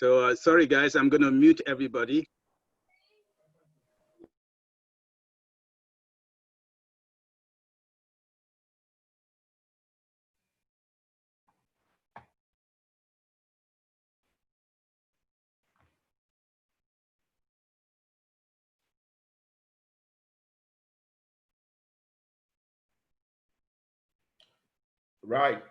So sorry guys, I'm gonna mute everybody. Right.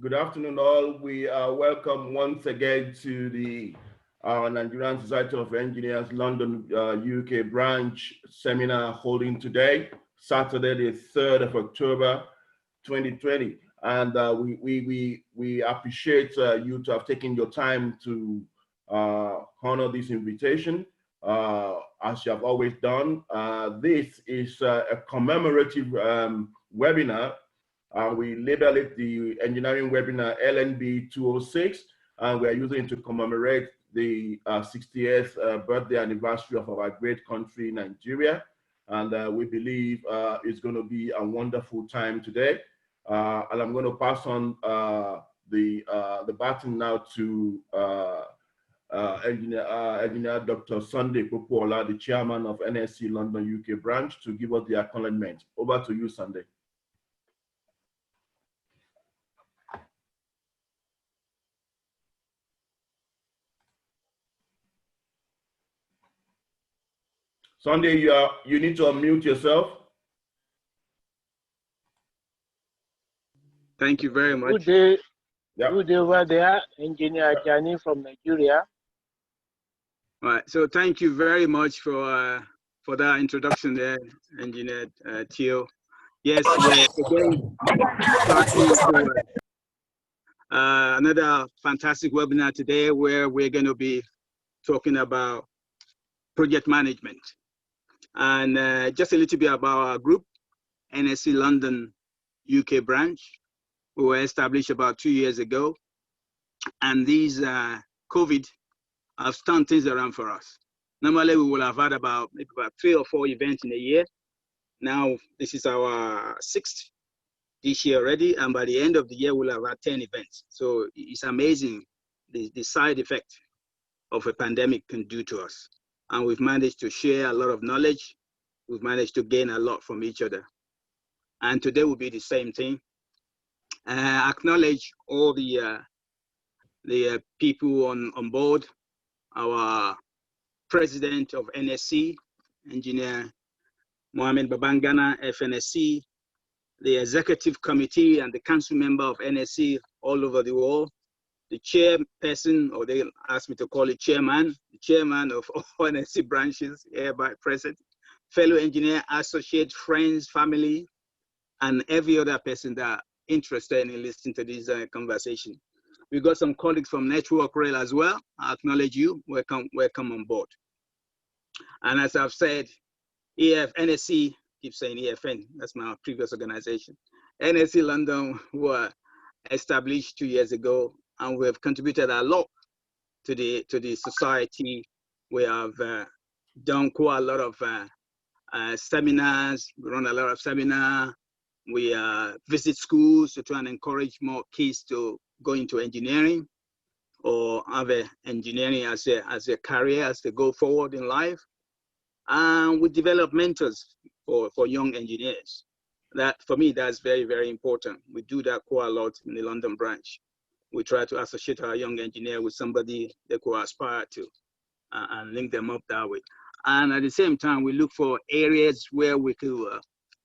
Good afternoon, all. We are welcome once again to the Nigerian Society of Engineers London, UK branch seminar holding today, Saturday, the 3rd of October, 2020. And we appreciate you to have taken your time to honor this invitation, as you have always done. This is a commemorative webinar. We label it the engineering webinar LNB206, and we're using it to commemorate the 60th birthday anniversary of our great country, Nigeria. And we believe it's going to be a wonderful time today. And I'm going to pass on the baton now to Engineer Dr. Sunday Popola, the chairman of NSE London UK branch, to give us the acknowledgement. Over to you, Sunday. Sunday, you need to unmute yourself. Thank you very much. Good day. Yep. Good day over there, Engineer Jani from Nigeria. All right. So thank you very much for that introduction there, Engineer Theo. Yes, we're again starting to, another fantastic webinar today where we're going to be talking about project management. And just a little bit about our group, NSE London UK branch. We were established about 2 years ago. And these COVID have turned things around for us. Normally, we will have had maybe about 3 or 4 events in a year. Now, this is our 6th this year already. And by the end of the year, we'll have had 10 events. So it's amazing the side effect of a pandemic can do to us. And we've managed to share a lot of knowledge. We've managed to gain a lot from each other. And today will be the same thing. Acknowledge all the people on board. Our president of NSE, Engineer Mohamed Babangana, FNSC, the executive committee and the council member of NSE all over the world, the chairperson, or they asked me to call it chairman, the chairman of all NSE branches hereby present, fellow engineer, associate, friends, family, and every other person that are interested in listening to this conversation. We got some colleagues from Network Rail as well. I acknowledge you. Welcome on board. And as I've said, NSE, keep saying EFN, that's my previous organization. NSE London were established 2 years ago, and we have contributed a lot to the society. We have done quite a lot of seminars. We run a lot of seminars. We visit schools to try and encourage more kids to go into engineering or have engineering as a career as they go forward in life. And we develop mentors for young engineers. That, for me, that's very, very important. We do that quite a lot in the London branch. We try to associate our young engineer with somebody they could aspire to and link them up that way. And at the same time, we look for areas where we could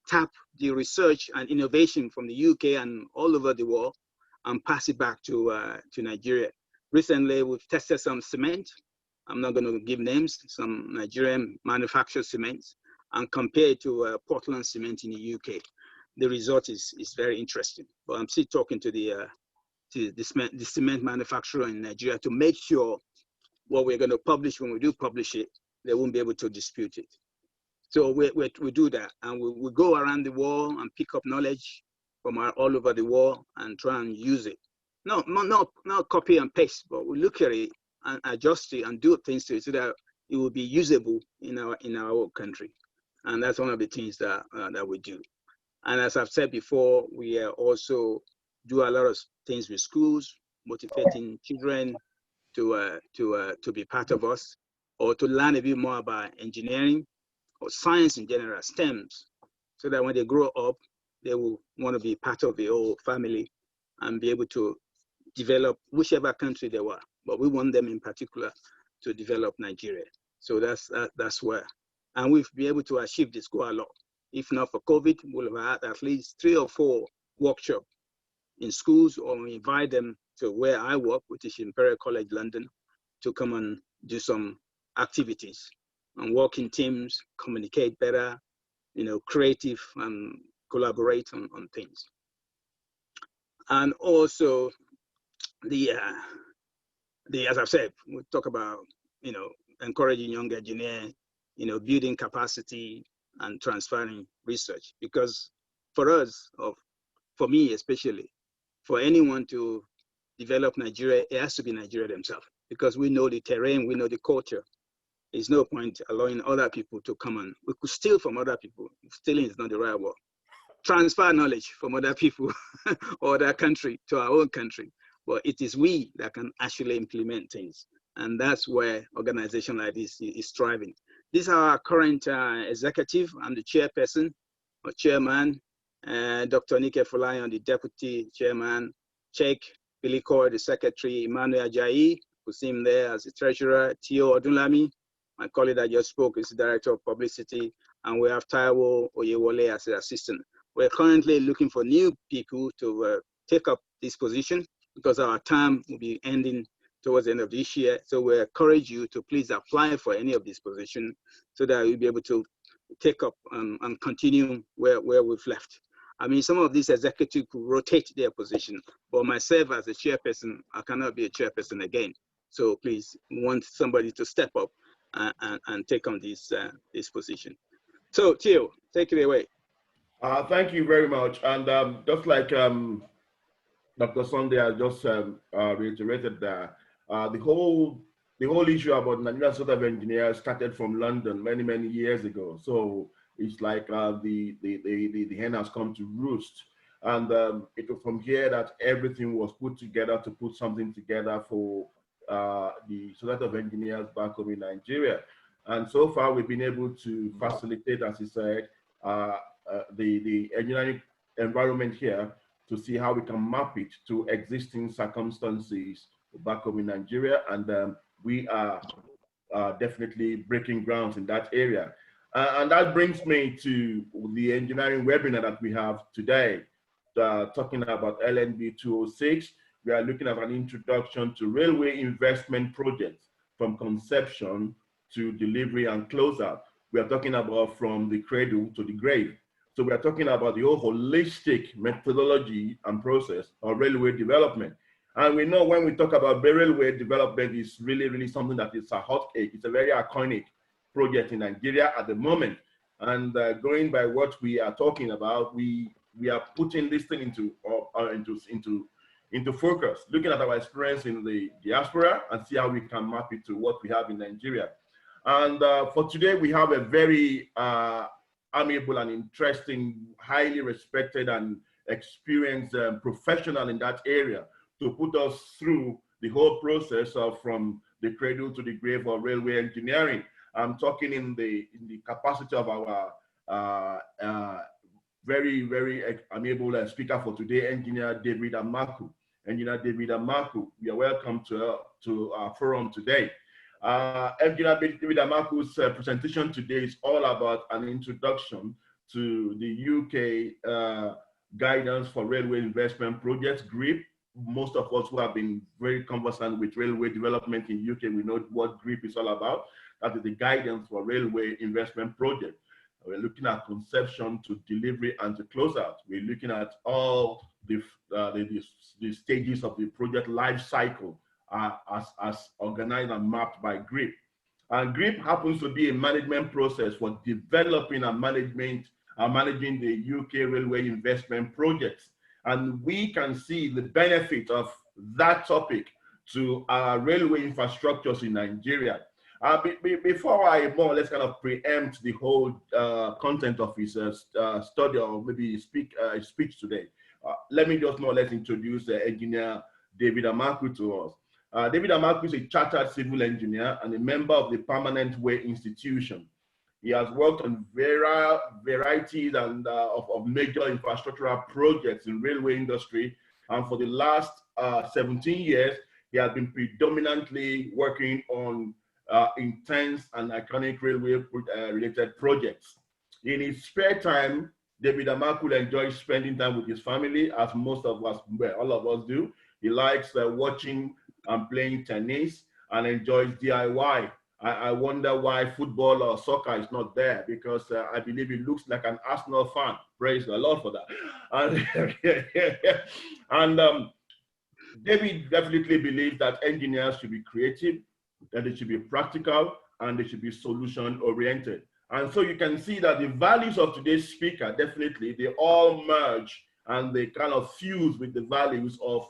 tap the research and innovation from the UK and all over the world and pass it back to Nigeria. Recently, we've tested some cement. I'm not going to give names, some Nigerian manufactured cements, and compare it to Portland cement in the UK. The result is very interesting. But I'm still talking to the cement manufacturer in Nigeria to make sure what we're going to publish, when we do publish it, they won't be able to dispute it. So we do that, and we go around the world and pick up knowledge from all over the world and try and use it. Not copy and paste, but we look at it and adjust it and do things to it so that it will be usable in our own country. And that's one of the things that we do. And as I've said before, we also do a lot of things with schools, motivating children to be part of us, or to learn a bit more about engineering or science in general, STEMs, so that when they grow up, they will want to be part of the whole family and be able to develop whichever country they were. But we want them in particular to develop Nigeria. So that's where. And we've been able to achieve this quite a lot. If not for COVID, we'll have had at least 3 or 4 workshops in schools, or we invite them to where I work, which is Imperial College London, to come and do some activities and work in teams, communicate better, creative, and collaborate on things. And also as I've said, we talk about, encouraging young engineers, building capacity and transferring research, because for us, or for me especially, for anyone to develop Nigeria, it has to be Nigeria themselves, because we know the terrain, we know the culture. There's no point allowing other people to come and we could steal from other people. Stealing is not the right word. Transfer knowledge from other people or other country to our own country. But it is we that can actually implement things. And that's where organization like this is striving. These are our current executive. I'm the chairperson or chairman, Dr. Nike Folayan, the deputy chairman, Sheikh Bilikor, the secretary, Emmanuel Ajayi, who see him there as the treasurer, Tio Odunlami, my colleague that just spoke, is the director of publicity, and we have Taiwo Oyewole as the assistant. We're currently looking for new people to take up this position, because our term will be ending towards the end of this year. So we encourage you to please apply for any of these positions so that we'll be able to take up and continue where we've left. I mean, some of these executives could rotate their position, but myself as a chairperson, I cannot be a chairperson again. So please, we want somebody to step up and take on this position. So Tio, take it away. Thank you very much. And just like Dr. Sunday has just reiterated that the whole issue about Nigerian Society of Engineers started from London many years ago. So it's like the hen has come to roost, and it was from here that everything was put together to put something together for the Society of Engineers back home in Nigeria. And so far, we've been able to facilitate, as he said, the engineering environment here, to see how we can map it to existing circumstances back home in Nigeria. And we are definitely breaking grounds in that area. And that brings me to the engineering webinar that we have today, talking about LNB206. We are looking at an introduction to railway investment projects from conception to delivery and closeout. We are talking about from the cradle to the grave. So we are talking about the whole holistic methodology and process of railway development. And we know when we talk about railway development, it's really something that is a hot cake. It's a very iconic project in Nigeria at the moment. And going by what we are talking about, we are putting this thing into focus, looking at our experience in the diaspora and see how we can map it to what we have in Nigeria. And for today, we have a very amiable and interesting, highly respected and experienced professional in that area to put us through the whole process of from the cradle to the grave of railway engineering. I'm talking in the capacity of our very amiable speaker for today, Engineer David Amaku. Engineer David Amaku, you are welcome to our forum today. Engineer David Amaku's presentation today is all about an introduction to the UK guidance for railway investment projects, GRIP. Most of us who have been very conversant with railway development in UK, we know what GRIP is all about. That is the guidance for railway investment projects. We're looking at conception to delivery and to closeout. We're looking at all the stages of the project life cycle as organized and mapped by GRIP. And GRIP happens to be a management process for developing and managing the UK railway investment projects. And we can see the benefit of that topic to our railway infrastructures in Nigeria. Before I more or less kind of preempt the whole content of his study or maybe speech today, let me just more or less introduce Engineer David Amaku to us. David Amaku is a chartered civil engineer and a member of the Permanent Way Institution. He has worked on varieties and of major infrastructural projects in railway industry, and for the last 17 years, he has been predominantly working on intense and iconic railway related projects. In his spare time, David Amaku enjoys spending time with his family, as most of us, well, all of us do. He likes watching and playing tennis and enjoys DIY. I wonder why football or soccer is not there, because I believe he looks like an Arsenal fan. Praise the Lord for that. And David definitely believes that engineers should be creative, that they should be practical, and they should be solution oriented. And so you can see that the values of today's speaker, definitely, they all merge and they kind of fuse with the values of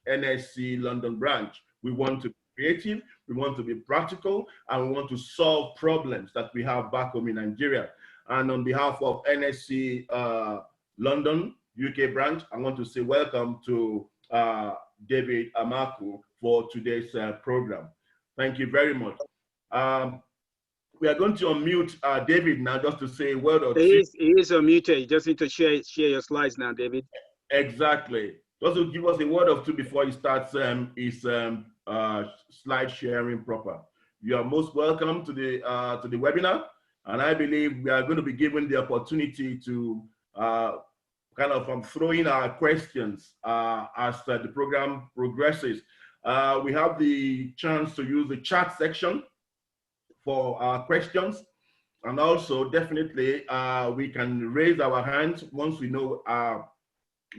NSE London branch. We want to be creative, we want to be practical, and we want to solve problems that we have back home in Nigeria. And on behalf of NSE London UK branch, I want to say welcome to David Amaku for today's program. Thank you very much. We are going to unmute David now just to say a word or two. He is unmuted. You just need to share your slides now, David. Exactly. Just to give us a word or two before he starts his slide sharing proper. You are most welcome to the webinar, and I believe we are going to be given the opportunity to kind of throw in our questions as the program progresses. We have the chance to use the chat section for our questions, and also definitely we can raise our hands once we know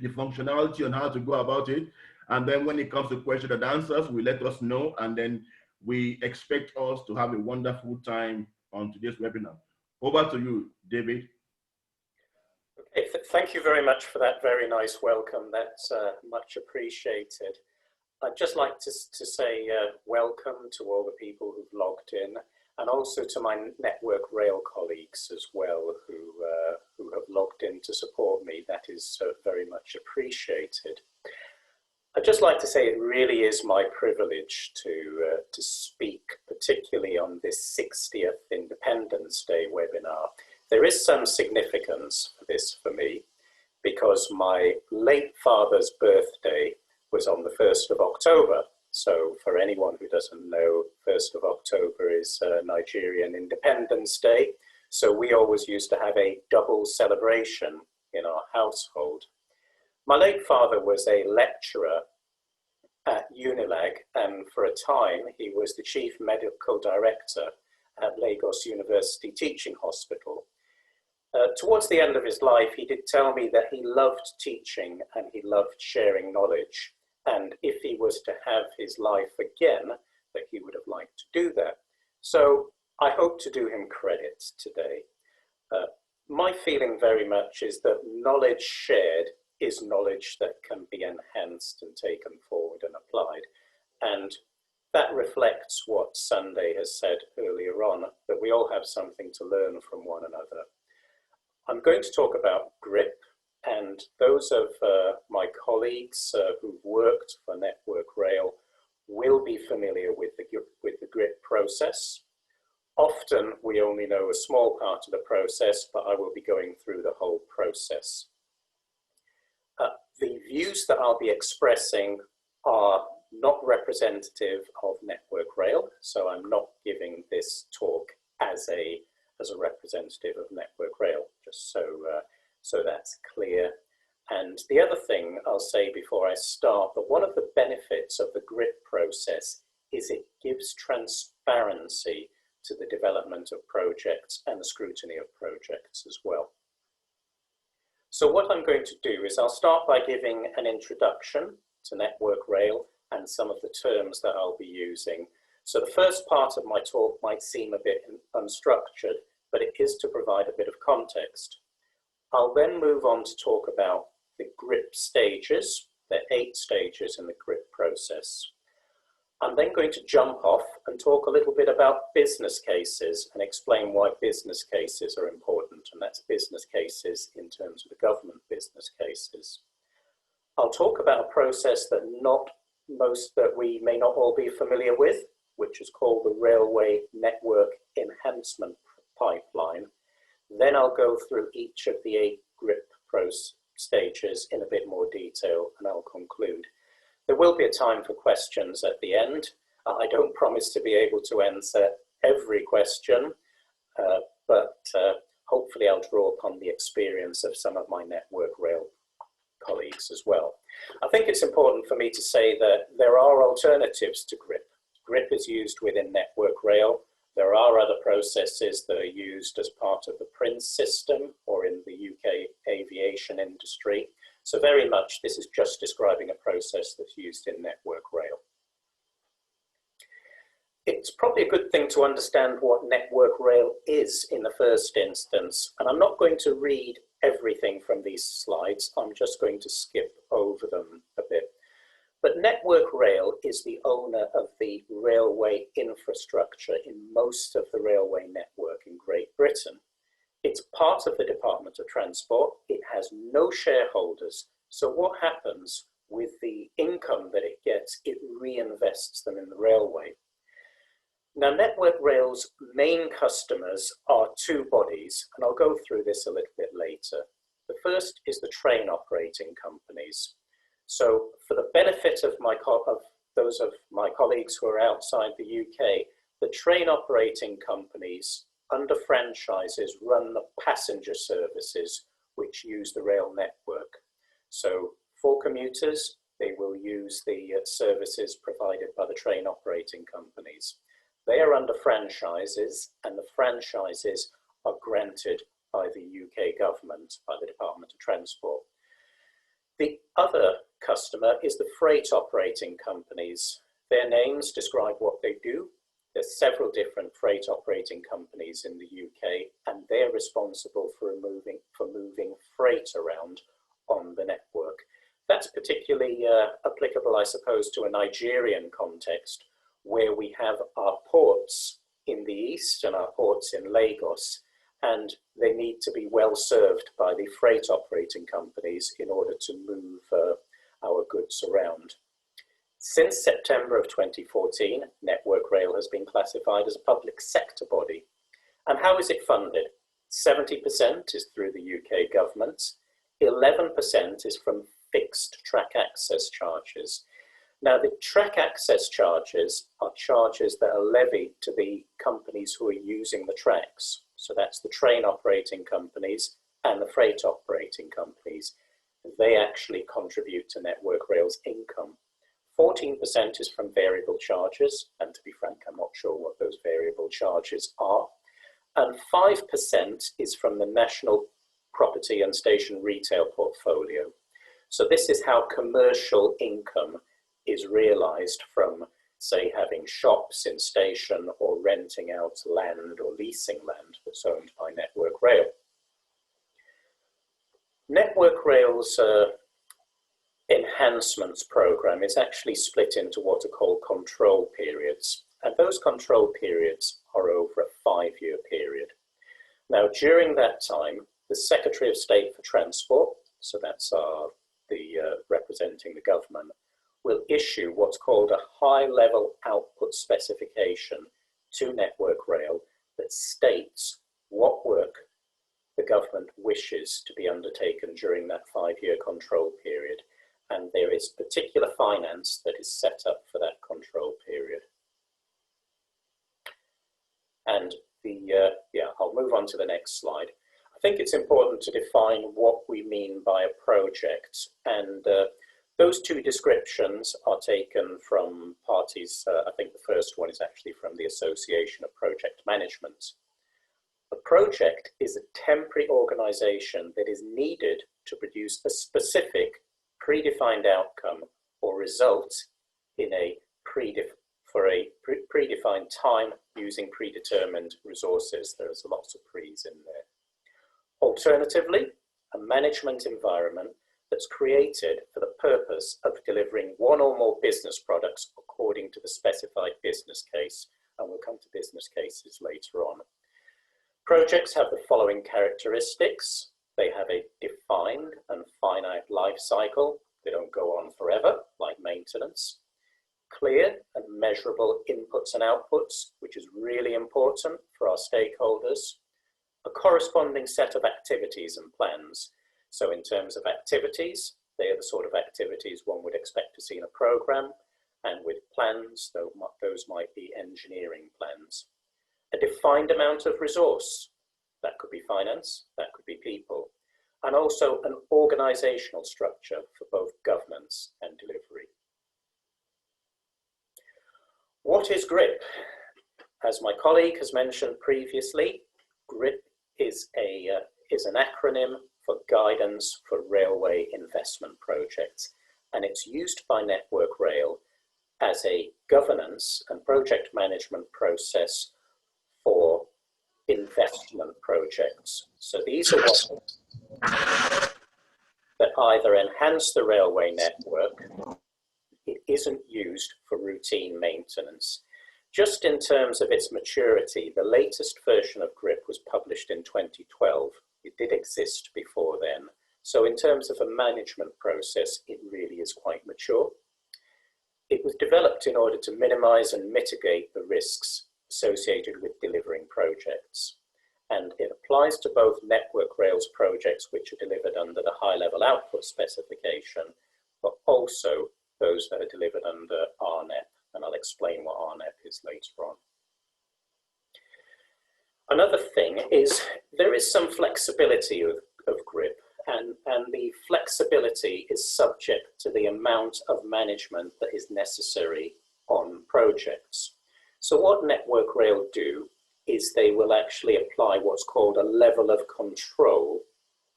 the functionality on how to go about it, and then when it comes to question and answers, we let us know, and then we expect us to have a wonderful time on today's webinar. Over to you, David. Okay, thank you very much for that very nice welcome. That's much appreciated. I'd just like to say welcome to all the people who've logged in, and also to my Network Rail colleagues as well, who have logged in to support me. That is very much appreciated. I'd just like to say it really is my privilege to speak, particularly on this 60th Independence Day webinar. There is some significance for this for me, because my late father's birthday was on the 1st of October. So for anyone who doesn't know, 1st of October is Nigerian Independence Day. So we always used to have a double celebration in our household. My late father was a lecturer at Unilag, and for a time he was the chief medical director at Lagos University Teaching Hospital. Towards the end of his life, he did tell me that he loved teaching and he loved sharing knowledge. And if he was to have his life again, that he would have liked to do that. So I hope to do him credit today. My feeling very much is that knowledge shared is knowledge that can be enhanced and taken forward and applied. And that reflects what Sunday has said earlier on, that we all have something to learn from one another. I'm going to talk about GRIP, and those of my colleagues who've worked for Network Rail will be familiar with the GRIP process. Often we only know a small part of the process, but I will be going through the whole process. The views that I'll be expressing are not representative of Network Rail, so I'm not giving this talk as a representative of Network Rail, just so that's clear. And the other thing I'll say before I start, that one of the benefits of the GRIP process is it gives transparency to the development of projects and the scrutiny of projects as well. So what I'm going to do is I'll start by giving an introduction to Network Rail and some of the terms that I'll be using. So the first part of my talk might seem a bit unstructured, but it is to provide a bit of context. I'll then move on to talk about the GRIP stages. There are 8 stages in the GRIP process. I'm then going to jump off and talk a little bit about business cases and explain why business cases are important, and that's business cases in terms of the government business cases. I'll talk about a process that not most that we may not all be familiar with, which is called the Railway Network Enhancement Pipeline. Then I'll go through each of the 8 GRIP stages in a bit more detail, and I'll conclude. There will be a time for questions at the end. I don't promise to be able to answer every question, but hopefully I'll draw upon the experience of some of my Network Rail colleagues as well. I think it's important for me to say that there are alternatives to GRIP. GRIP is used within Network Rail. There are other processes that are used as part of the Prince system or in the UK aviation industry. So very much this is just describing a process that's used in Network Rail. It's probably a good thing to understand what Network Rail is in the first instance, and I'm not going to read everything from these slides. I'm just going to skip over them a bit. But Network Rail is the owner of the railway infrastructure in most of the railway network in Great Britain. It's part of the Department of Transport. It has no shareholders. So what happens with the income that it gets? It reinvests them in the railway. Now, Network Rail's main customers are 2 bodies, and I'll go through this a little bit later. The first is the train operating companies. So for the benefit of those of my colleagues who are outside the UK, the train operating companies under franchises run the passenger services which use the rail network. So for commuters, they will use the services provided by the train operating companies. They are under franchises, and the franchises are granted by the UK government, by the Department of Transport. The other customer is the freight operating companies. Their names describe what they do. There's several different freight operating companies in the UK, and they're responsible for moving freight around on the network. That's particularly applicable, I suppose, to a Nigerian context, where we have our ports in the east and our ports in Lagos, and they need to be well served by the freight operating companies in order to move our goods around. Since September of 2014, Network Rail has been classified as a public sector body. And how is it funded? 70% is through the UK government, 11% is from fixed track access charges. Now, the track access charges are charges that are levied to the companies who are using the tracks. So that's the train operating companies and the freight operating companies. They actually contribute to Network Rail's income. 14% is from variable charges, and to be frank, I'm not sure what those variable charges are. And 5% is from the national property and station retail portfolio. So this is how commercial income is realized from, say, having shops in station or renting out land or leasing land that's owned by Network Rail. Network Rail's enhancements program is actually split into what are called control periods. And those control periods are over a 5-year period. Now, during that time, the Secretary of State for Transport, so that's representing the government, will issue what's called a high-level output specification to Network Rail that states what work the government wishes to be undertaken during that 5-year control period. And there is particular finance that is set up for that control period. And I'll move on to the next slide. I think it's important to define what we mean by a project. And those 2 descriptions are taken from parties. I think the first one is actually from the Association of Project Management. A project is a temporary organization that is needed to produce a specific predefined outcome or result in a predefined time using predetermined resources. There's lots of pre's in there. Alternatively, a management environment that's created for the purpose of delivering one or more business products according to the specified business case. And we'll come to business cases later on. Projects have the following characteristics. They have a defined and finite life cycle. They don't go on forever, like maintenance. clear and measurable inputs and outputs, which is really important for our stakeholders, a corresponding set of activities and plans. So in terms of activities, they are the sort of activities one would expect to see in a program, and with plans, those might be engineering plans. A defined amount of resource, that could be finance, that could be people, and also an organizational structure for both governance and delivery. What is GRIP? As my colleague has mentioned previously, GRIP is an acronym for Guidance for Railway Investment Projects, and it's used by Network Rail as a governance and project management process for investment projects. So these are ones that either enhance the railway network. It isn't used for routine maintenance. Just in terms of its maturity, the latest version of GRIP was published in 2012. It did exist before then. So in terms of a management process, it really is quite mature. It was developed in order to minimize and mitigate the risks associated with delivering projects. And it applies to both Network Rail's projects, which are delivered under the high-level output specification, but also those that are delivered under RNEP, and I'll explain what RNEP is later on. Another thing is there is some flexibility of GRIP, and the flexibility is subject to the amount of management that is necessary on projects. So what Network Rail do is they will actually apply what's called a level of control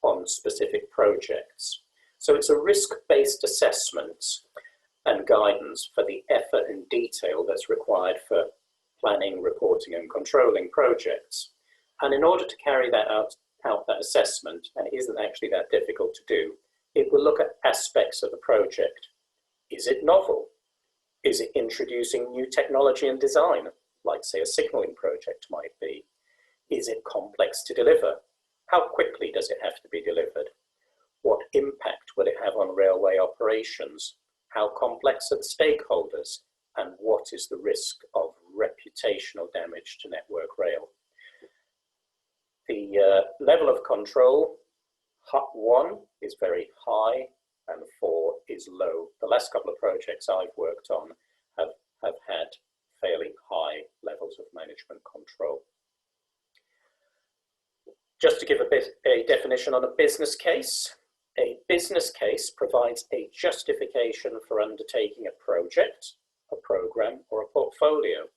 on specific projects. So it's a risk-based assessment and guidance for the effort and detail that's required for planning, reporting, and controlling projects. And in order to carry that out that assessment, and it isn't actually that difficult to do, it will look at aspects of the project. Is it novel? Is it introducing new technology and design, like say a signalling project might be? Is it complex to deliver? How quickly does it have to be delivered? What impact will it have on railway operations? How complex are the stakeholders? And what is the risk of reputational damage to Network Rail? The level of control, 1 is very high and 4 is low. The last couple of projects I've worked on have had fairly high levels of management control. Just to give a definition on a business case provides a justification for undertaking a project, a program, or a portfolio,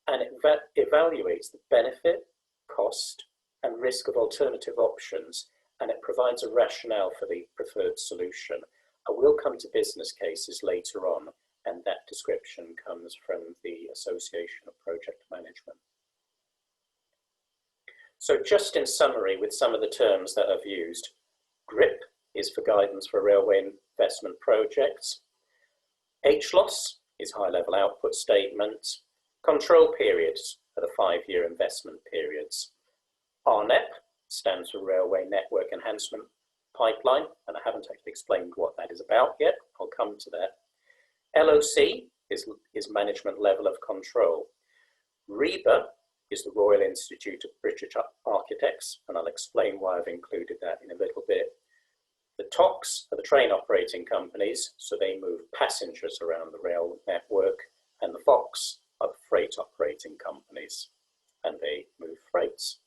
and it evaluates the benefit, cost, and risk of alternative options, and it provides a rationale for the preferred solution. I will come to business cases later on, and that description comes from the Association of Project Management. So just in summary, with some of the terms that I've used, GRIP is for Guidance for Railway Investment Projects. HLOS is High-Level Output Statement. Control periods are the 5-year investment periods. RNEP stands for Railway Network Enhancement Pipeline, and I haven't actually explained what that is about yet. I'll come to that. LOC is Management Level of Control. RIBA is the Royal Institute of British Architects, and I'll explain why I've included that in a little bit. The TOCs are the train operating companies, so they move passengers around the rail network, and the FOCs are the freight operating companies, and they move freights.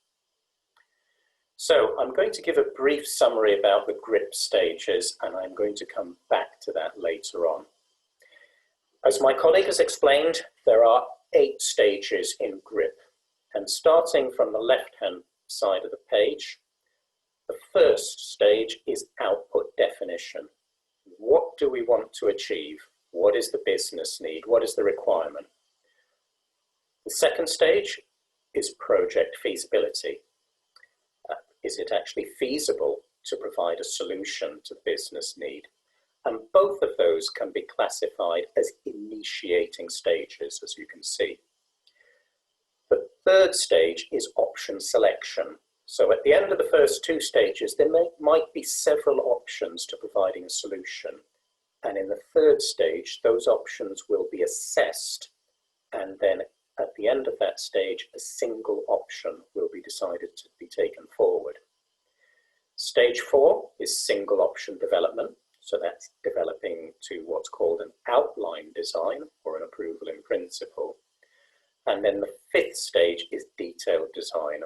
So I'm going to give a brief summary about the GRIP stages, and I'm going to come back to that later on. As my colleague has explained, there are 8 stages in GRIP, and starting from the left-hand side of the page, the first stage is output definition. What do we want to achieve? What is the business need? What is the requirement? The second stage is project feasibility. Is it actually feasible to provide a solution to the business need? And both of those can be classified as initiating stages, as you can see. The third stage is option selection. So at the end of the first 2 stages, there might be several options to providing a solution. And in the third stage, those options will be assessed, and then at the end of that stage, a single option will be decided to be taken forward. Stage 4 is single option development. So that's developing to what's called an outline design or an approval in principle. And then the 5th stage is detailed design.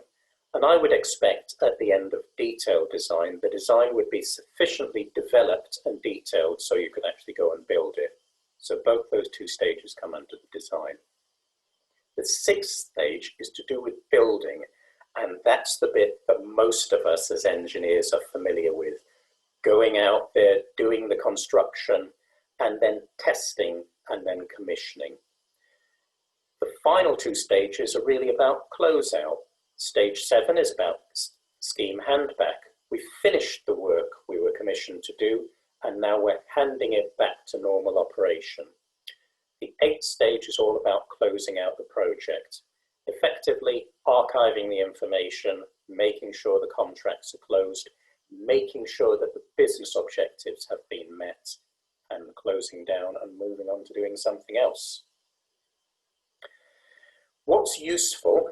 And I would expect at the end of detailed design, the design would be sufficiently developed and detailed so you could actually go and build it. So both those 2 stages come under the design. The 6th stage is to do with building, and that's the bit that most of us as engineers are familiar with. Going out there, doing the construction, and then testing, and then commissioning. The final 2 stages are really about closeout. Stage 7 is about scheme handback. We finished the work we were commissioned to do, and now we're handing it back to normal operation. The 8th stage is all about closing out the project, effectively archiving the information, making sure the contracts are closed, making sure that the business objectives have been met, and closing down and moving on to doing something else. What's useful,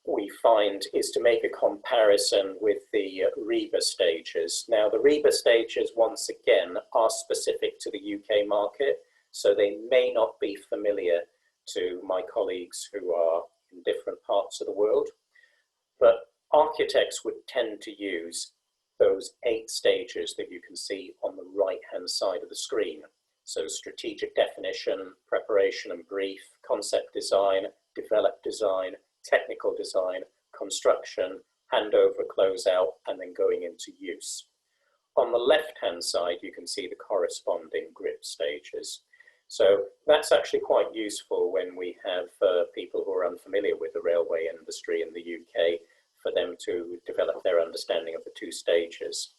we find, is to make a comparison with the REBA stages. Now, the REBA stages, once again, are specific to the UK market, so they may not be familiar to my colleagues who are in different parts of the world, but architects would tend to use those 8 stages that you can see on the right-hand side of the screen. So strategic definition, preparation and brief, concept design, develop design, technical design, construction, handover, closeout, and then going into use. On the left-hand side, you can see the corresponding GRIP stages. So that's actually quite useful when we have people who are unfamiliar with the railway industry in the UK, for them to develop their understanding of the 2 stages.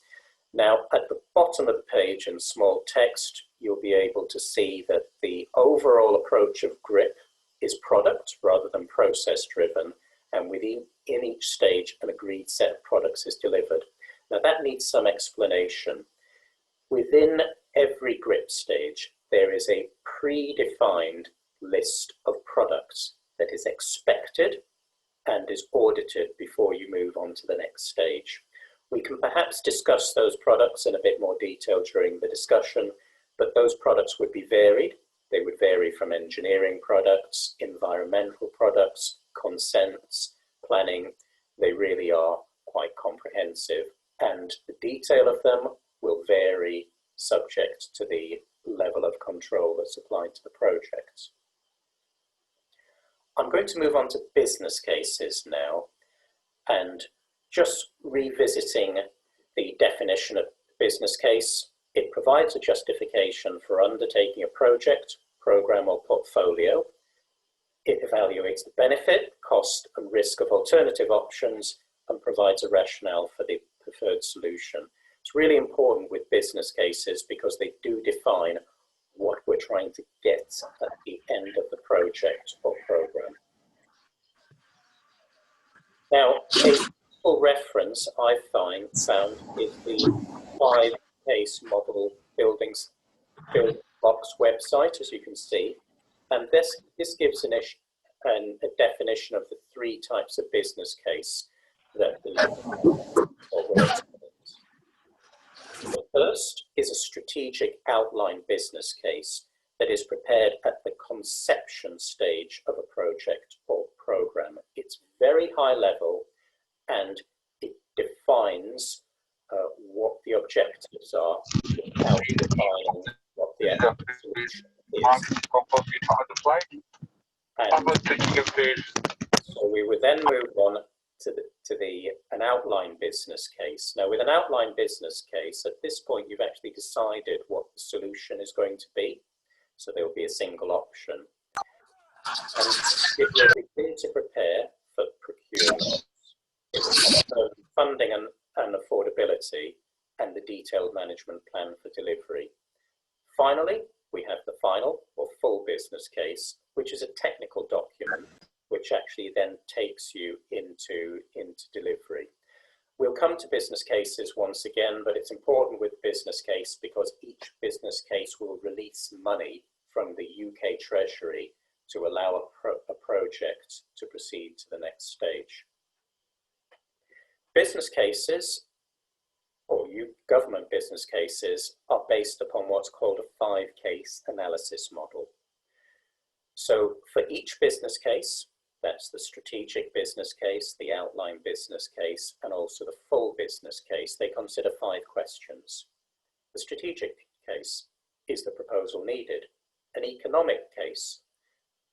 Now, at the bottom of the page in small text, you'll be able to see that the overall approach of GRIP is product rather than process driven, and within each stage, an agreed set of products is delivered. Now, that needs some explanation. Within every GRIP stage, there is a predefined list of products that is expected and is audited before you move on to the next stage. We can perhaps discuss those products in a bit more detail during the discussion, but those products would be varied. They would vary from engineering products, environmental products, consents, planning. They really are quite comprehensive, and the detail of them will vary subject to the level of control that's applied to the project. I'm going to move on to business cases now, and just revisiting the definition of business case. It provides a justification for undertaking a project, program, or portfolio. It evaluates the benefit, cost, and risk of alternative options and provides a rationale for the preferred solution. It's really important with business cases because they do define what we're trying to get at the end of the project or program. Now, a useful reference I found is the 5-case model building blocks website, as you can see, and this gives a definition of the 3 types of business case that the The first is a strategic outline business case that is prepared at the conception stage of a project or program. It's very high level and it defines what the objectives are without defining what the actual solution is. And so we would then move on to an outline business case. Now, with an outline business case, at this point, you've actually decided what the solution is going to be. So there will be a single option. And it will begin to prepare for procurement, funding and affordability, and the detailed management plan for delivery. Finally, we have the final or full business case, which is a technical document which actually then takes you into delivery. We'll come to business cases once again, but it's important with business case because each business case will release money from the UK Treasury to allow a project to proceed to the next stage. Business cases, or government business cases, are based upon what's called a 5-case analysis model. So for each business case, that's the strategic business case, the outline business case, and also the full business case, they consider 5 questions. The strategic case, is the proposal needed? An economic case,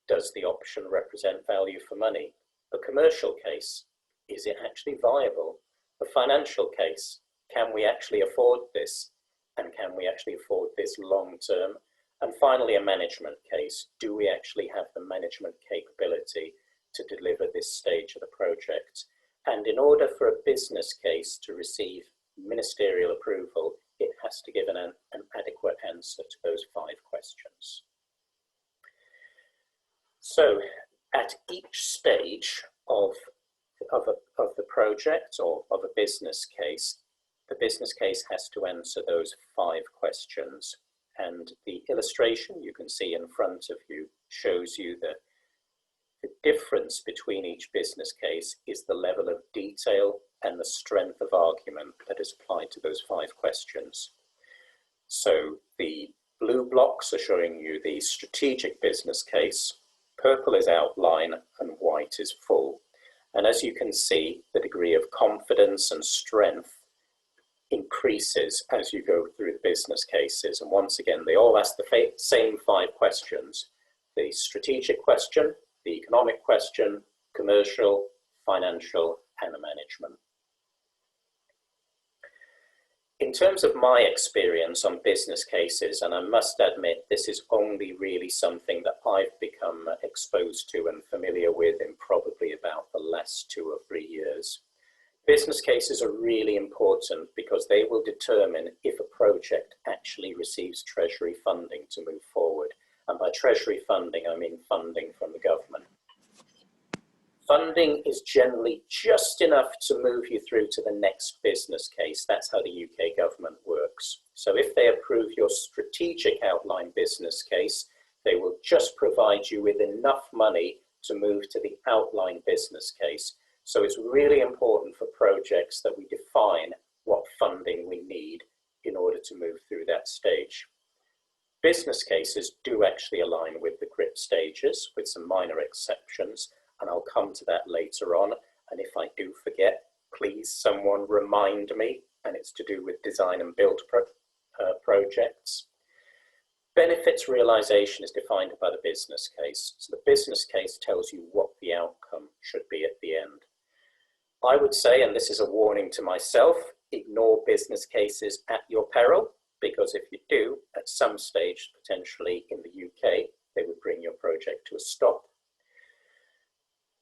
does the option represent value for money? A commercial case, is it actually viable? A financial case, can we actually afford this? And can we actually afford this long term? And finally, a management case, do we actually have the management capability to deliver this stage of the project? And in order for a business case to receive ministerial approval, it has to give an adequate answer to those 5 questions. So at each stage of the project or of a business case, the business case has to answer those 5 questions. And the illustration you can see in front of you shows you that the difference between each business case is the level of detail and the strength of argument that is applied to those 5 questions. So the blue blocks are showing you the strategic business case, purple is outline, and white is full. And as you can see, the degree of confidence and strength increases as you go through the business cases. And once again, they all ask the same 5 questions: the strategic question, the economic question, commercial, financial, and the management. In terms of my experience on business cases, and I must admit this is only really something that I've become exposed to and familiar with in probably about the last 2 or 3 years, business cases are really important because they will determine if a project actually receives Treasury funding to move forward. And by Treasury funding, I mean funding from the government. Funding is generally just enough to move you through to the next business case. That's how the UK government works. So if they approve your strategic outline business case, they will just provide you with enough money to move to the outline business case. So it's really important for projects that we define what funding we need in order to move through that stage. Business cases do actually align with the GRIP stages, with some minor exceptions, and I'll come to that later on. And if I do forget, please someone remind me, and it's to do with design and build projects. Benefits realization is defined by the business case. So the business case tells you what the outcome should be at the end. I would say, and this is a warning to myself, ignore business cases at your peril, because if you do, at some stage, potentially in the UK, they would bring your project to a stop.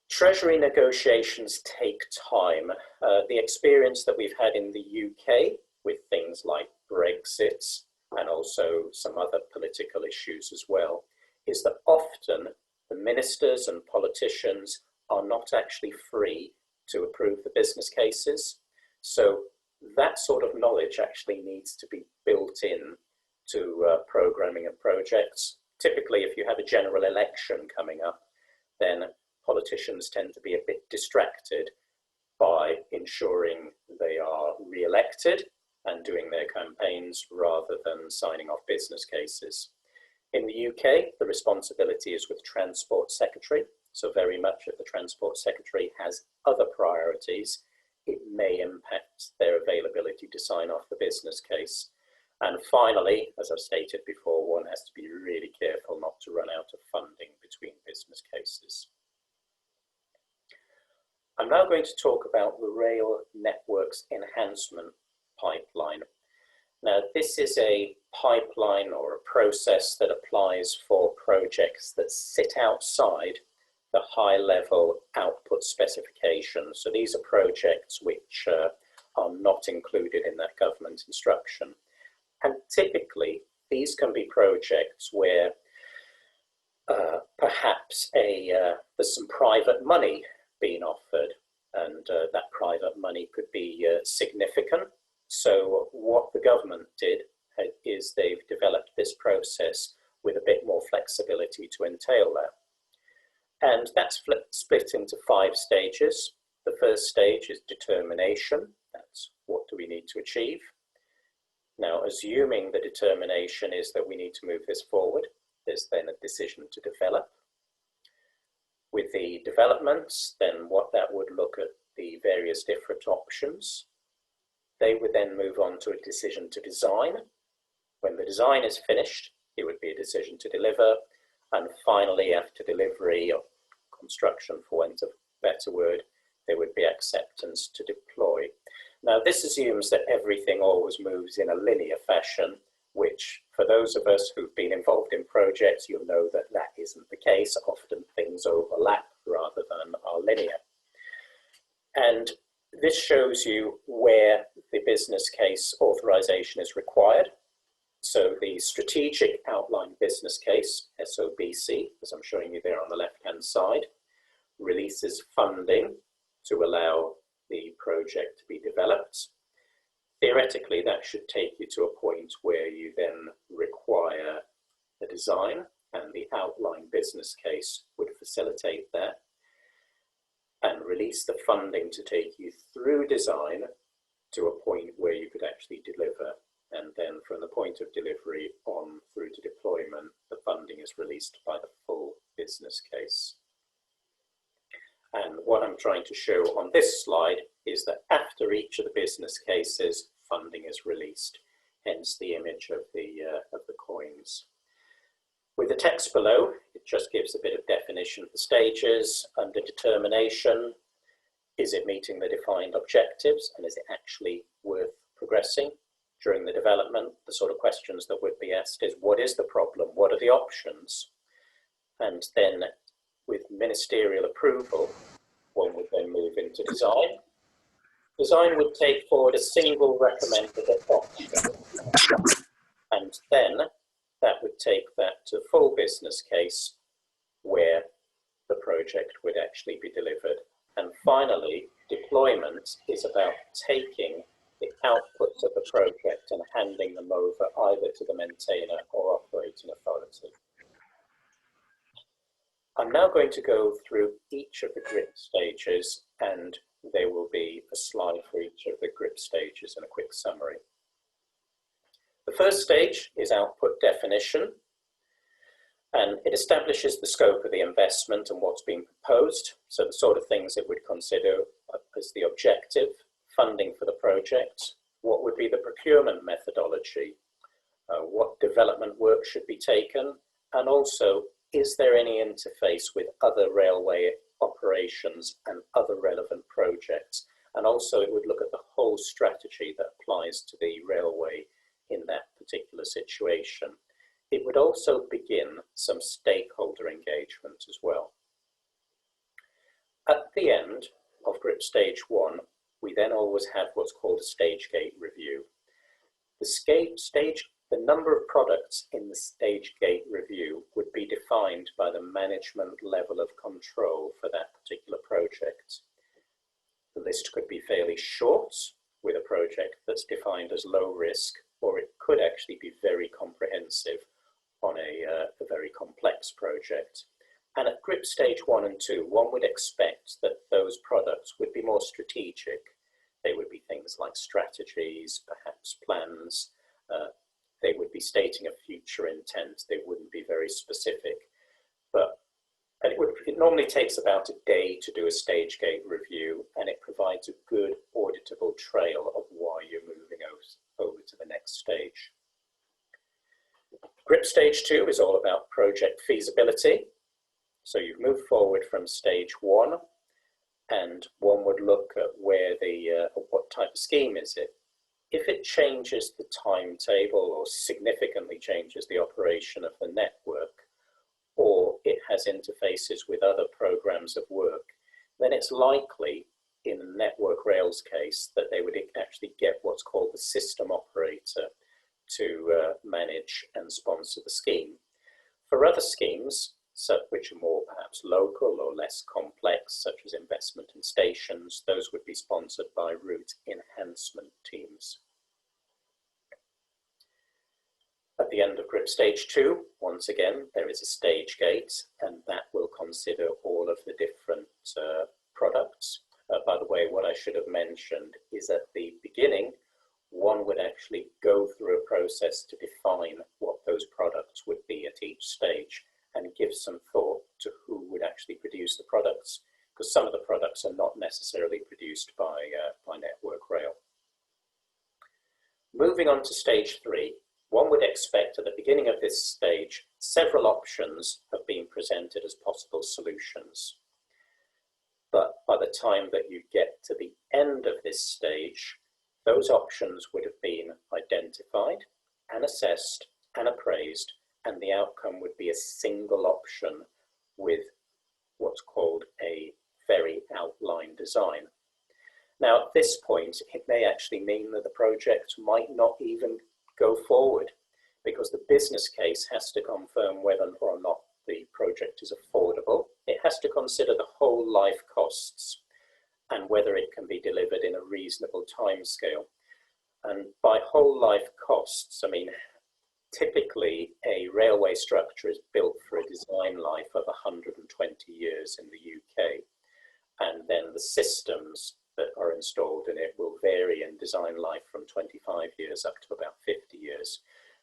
Treasury negotiations take time. The experience that we've had in the UK with things like Brexit and also some other political issues as well, is that often the ministers and politicians are not actually free to approve the business cases. So that sort of knowledge actually needs to be built in to programming of projects. Typically, if you have a general election coming up, then politicians tend to be a bit distracted by ensuring they are re-elected and doing their campaigns rather than signing off business cases. In the UK, the responsibility is with Transport Secretary. So very much if the Transport Secretary has other priorities, it may impact their availability to sign off the business case. And finally, as I've stated before, one has to be really careful not to run out of funding between business cases. I'm now going to talk about the Rail Networks Enhancement Pipeline. Now, this is a pipeline or a process that applies for projects that sit outside the high-level output specifications. So these are projects which are not included in that government instruction. And typically, these can be projects where perhaps there's some private money being offered. and that private money could be significant. So what the government did is they've developed this process with a bit more flexibility to entail that. And that's split into 5 stages. The first stage is determination. That's what do we need to achieve. Now, assuming the determination is that we need to move this forward, there's then a decision to develop. With the developments, then what that would look at the various different options. They would then move on to a decision to design. When the design is finished, it would be a decision to deliver. And finally, after delivery or construction, for want of a better word, there would be acceptance to deploy. Now, this assumes that everything always moves in a linear fashion, which for those of us who've been involved in projects, you'll know that that isn't the case. Often things overlap rather than are linear. And this shows you where the business case authorization is required. So the strategic outline business case, SOBC, as I'm showing you there on the left-hand side, releases funding to allow the project to be developed. Theoretically, that should take you to a point where you then require a design, and the outline business case would facilitate that, and release the funding to take you through design to a point where you could actually deliver. And then from the point of delivery on through to deployment, the funding is released by the full business case. And what I'm trying to show on this slide is that after each of the business cases, funding is released, hence the image of the coins. With the text below, it just gives a bit of definition of the stages. Under determination, is it meeting the defined objectives, and is it actually worth progressing? During the development, the sort of questions that would be asked is, what is the problem? What are the options? And then with ministerial approval, one would then move into design. Design would take forward a single recommended option, and then that would take that to full business case where the project would actually be delivered. And finally, deployment is about taking the outputs of the project and handing them over either to the maintainer or operating authority. I'm now going to go through each of the GRIP stages, and there will be a slide for each of the GRIP stages and a quick summary. The first stage is output definition, and it establishes the scope of the investment and what's being proposed. So the sort of things it would consider as the objective, funding for the project, what would be the procurement methodology, what development work should be taken, and also, is there any interface with other railway operations and other relevant projects? And also it would look at the whole strategy that applies to the railway in that particular situation. It would also begin some stakeholder engagement as well. At the end of GRIP stage 1, we then always have what's called a stage gate review. The number of products in the stage gate review would be defined by the management level of control for that particular project. The list could be fairly short with a project that's defined as low risk, or it could actually be very comprehensive on a very complex project. And at GRIP stage 1 and 2, one would expect that those products would be more strategic. They would be things like strategies, perhaps plans. They would be stating a future intent. They wouldn't be very specific. And it normally takes about a day to do a stage gate review, and it provides a good auditable trail of why you're moving over to the next stage. GRIP stage 2 is all about project feasibility. So you've moved forward from stage 1, and one would look at where what type of scheme is it. If it changes the timetable or significantly changes the operation of the network, or it has interfaces with other programs of work, then it's likely in a Network Rail's case that they would actually get what's called the system operator to manage and sponsor the scheme. For other schemes, which are more perhaps perhaps local or less complex, such as investment in stations, those would be sponsored by route enhancement teams. At the end of GRIP Stage 2, once again, there is a stage gate, and that will consider all of the different products. By the way, what I should have mentioned is at the beginning, one would actually go through a process to define what those products would be at each stage and give some thought to who would actually produce the products, because some of the products are not necessarily produced by Network Rail. Moving on to Stage 3, one would expect at the beginning of this stage, several options have been presented as possible solutions. But by the time that you get to the end of this stage, those options would have been identified and assessed and appraised, and the outcome would be a single option with what's called a very outline design. Now, at this point, it may actually mean that the project might not even go forward, because the business case has to confirm whether or not the project is affordable. It has to consider the whole life costs and whether it can be delivered in a reasonable timescale. And by whole life costs, I mean, typically a railway structure is built for a design life of 120 years in the UK. And then the systems that are installed in it will vary in design life from 25 years up to about 50 years.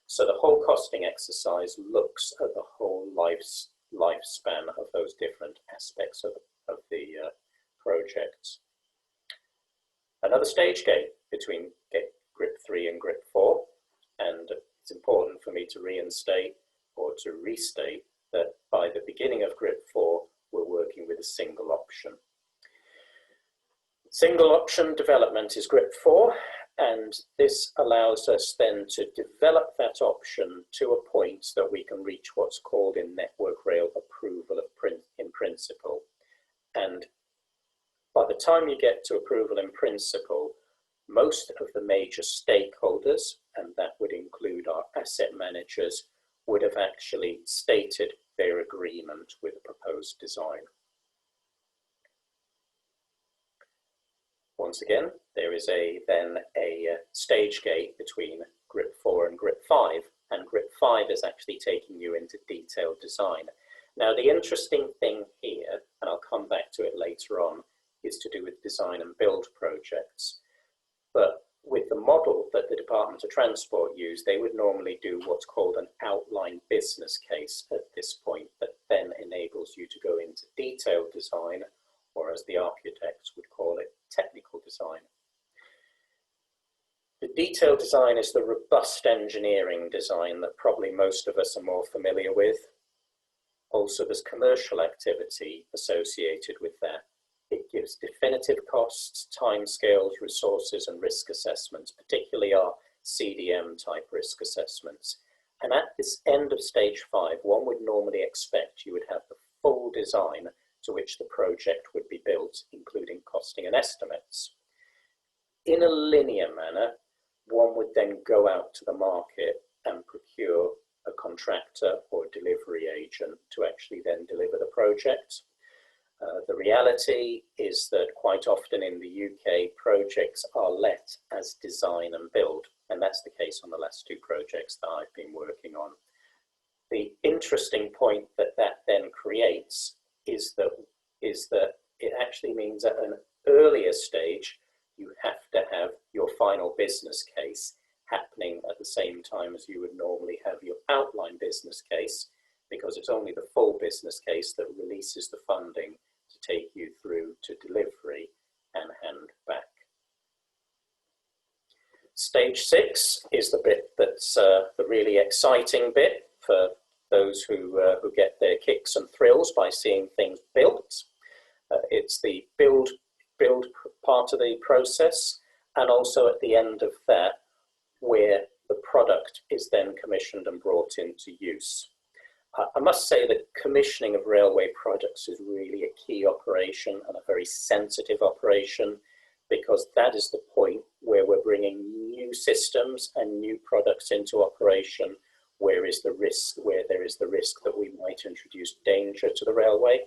So the whole costing exercise looks at the whole lifespan of those different aspects of the projects. Another stage gate between GRIP 3 and GRIP 4, and it's important for me to reinstate or to restate that by the beginning of GRIP 4, we're working with a single option. Single option development is GRIP 4, and this allows us then to develop that option to a point that we can reach what's called in Network Rail approval in principle. And by the time you get to approval in principle, most of the major stakeholders, and that would include our asset managers, would have actually stated their agreement with the proposed design. Once again, there is then a stage gate between GRIP 4 and GRIP 5, and GRIP 5 is actually taking you into detailed design. Now, the interesting thing here, and I'll come back to it later on, is to do with design and build projects. But with the model that the Department of Transport use, they would normally do what's called an outline business case at this point, that then enables you to go into detailed design, or as the architects would call it, technical design. The detailed design is the robust engineering design that probably most of us are more familiar with. Also, there's commercial activity associated with that. It gives definitive costs, timescales, resources, and risk assessments, particularly our CDM type risk assessments. And at this end of stage 5, one would normally expect you would have the full design to which the project would be built, including costing and estimates. In a linear manner, one would then go out to the market and procure a contractor or delivery agent to actually then deliver the project. The reality is that quite often in the UK, projects are let as design and build, and that's the case on the last 2 projects that I've been working on. The interesting point that that then creates is that it actually means at an earlier stage, you have to have your final business case happening at the same time as you would normally have your outline business case, because it's only the full business case that releases the funding to take you through to delivery and hand back. Stage 6 is the bit that's the really exciting bit for those who get their kicks and thrills by seeing things built. It's the build part of the process, and also at the end of that, where the product is then commissioned and brought into use. I must say that commissioning of railway products is really a key operation and a very sensitive operation, because that is the point where we're bringing new systems and new products into operation, where is the risk, where there is the risk that we might introduce danger to the railway.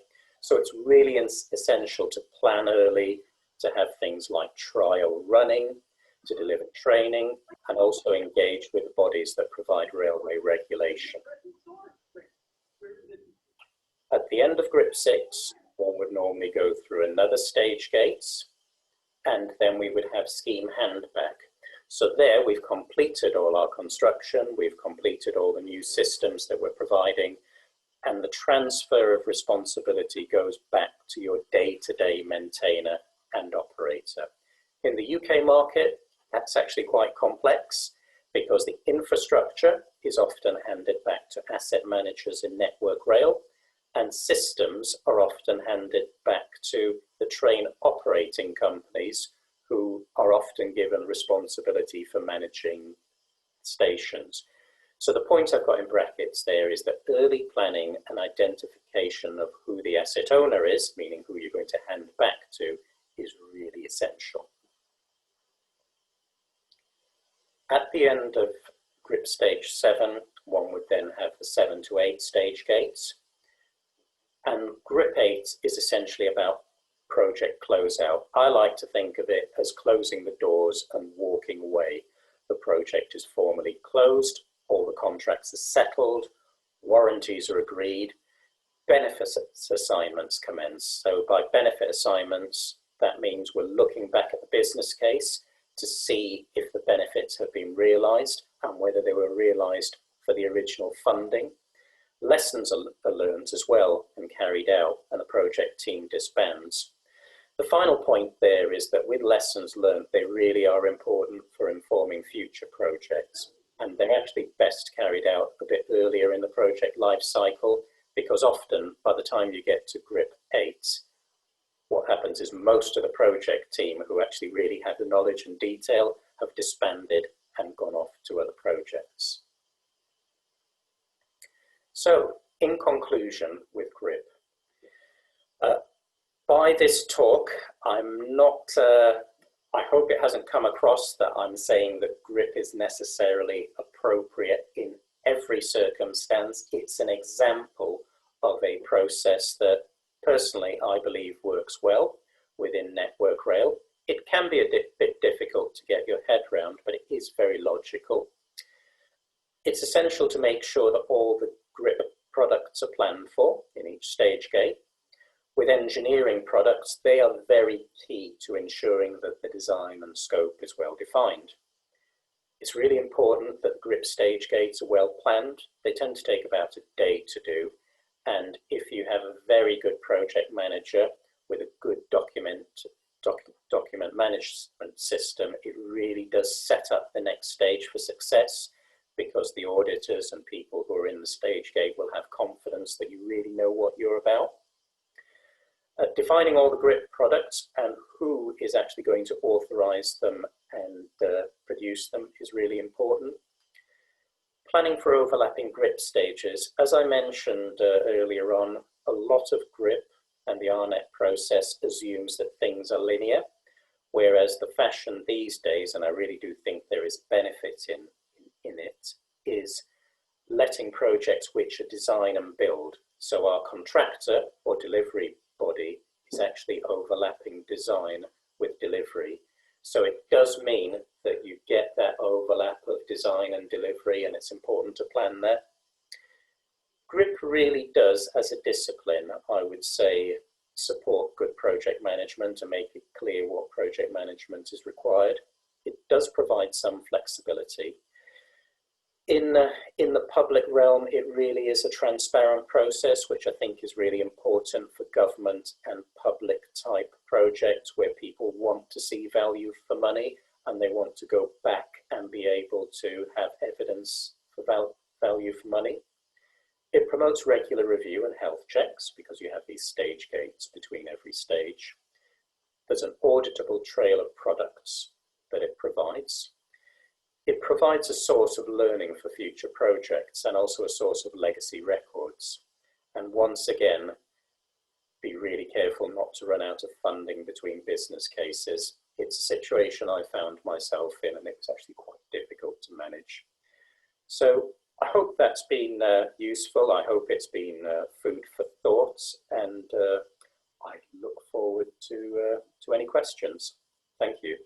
So it's really essential to plan early, to have things like trial running, to deliver training, and also engage with the bodies that provide railway regulation. At the end of GRIP 6, one would normally go through another stage gates, and then we would have scheme handback. So there we've completed all our construction, we've completed all the new systems that we're providing, and the transfer of responsibility goes back to your day-to-day maintainer and operator. In the UK market, that's actually quite complex because the infrastructure is often handed back to asset managers in Network Rail, and systems are often handed back to the train operating companies who are often given responsibility for managing stations. So the point I've got in brackets there is that early planning and identification of who the asset owner is, meaning who you're going to hand back to, is really essential. At the end of GRIP stage 7, one would then have the 7 to 8 stage gates. And GRIP 8 is essentially about project closeout. I like to think of it as closing the doors and walking away. The project is formally closed, all the contracts are settled, warranties are agreed, benefit assignments commence. So by benefit assignments, that means we're looking back at the business case to see if the benefits have been realised and whether they were realised for the original funding. Lessons are learned as well and carried out, and the project team disbands. The final point there is that with lessons learned, they really are important for informing future projects, and they're actually best carried out a bit earlier in the project life cycle, because often by the time you get to GRIP 8, what happens is most of the project team who actually really had the knowledge and detail have disbanded and gone off to other projects. So in conclusion with GRIP, by this talk, I'm not, I hope it hasn't come across that I'm saying that GRIP is necessarily appropriate in every circumstance. It's an example of a process that personally I believe works well within Network Rail. It can be a bit difficult to get your head around, but it is very logical. It's essential to make sure that all the GRIP products are planned for in each stage gate. With engineering products, they are very key to ensuring that the design and scope is well defined. It's really important that GRIP stage gates are well planned. They tend to take about a day to do. And if you have a very good project manager with a good document management system, it really does set up the next stage for success, because the auditors and people who are in the stage gate will have confidence that you really know what you're about. Defining all the GRIP products and who is actually going to authorize them and produce them is really important. Planning for overlapping GRIP stages. As I mentioned earlier on, a lot of GRIP and the RNet process assumes that things are linear, whereas the fashion these days, and I really do think there is benefit in it, is letting projects which are design and build. So our contractor or delivery body is actually overlapping design with delivery. So it does mean that you get that overlap of design and delivery, and it's important to plan there. GRIP really does, as a discipline, I would say, support good project management and make it clear what project management is required. It does provide some flexibility. In the public realm, it really is a transparent process, which I think is really important for government and public type projects where people want to see value for money and they want to go back and be able to have evidence for value for money. It promotes regular review and health checks because you have these stage gates between every stage. There's an auditable trail of products that it provides. It provides a source of learning for future projects and also a source of legacy records. And once again, be really careful not to run out of funding between business cases. It's a situation I found myself in, and it's actually quite difficult to manage. So I hope that's been useful. I hope it's been food for thought, and I look forward to any questions. Thank you.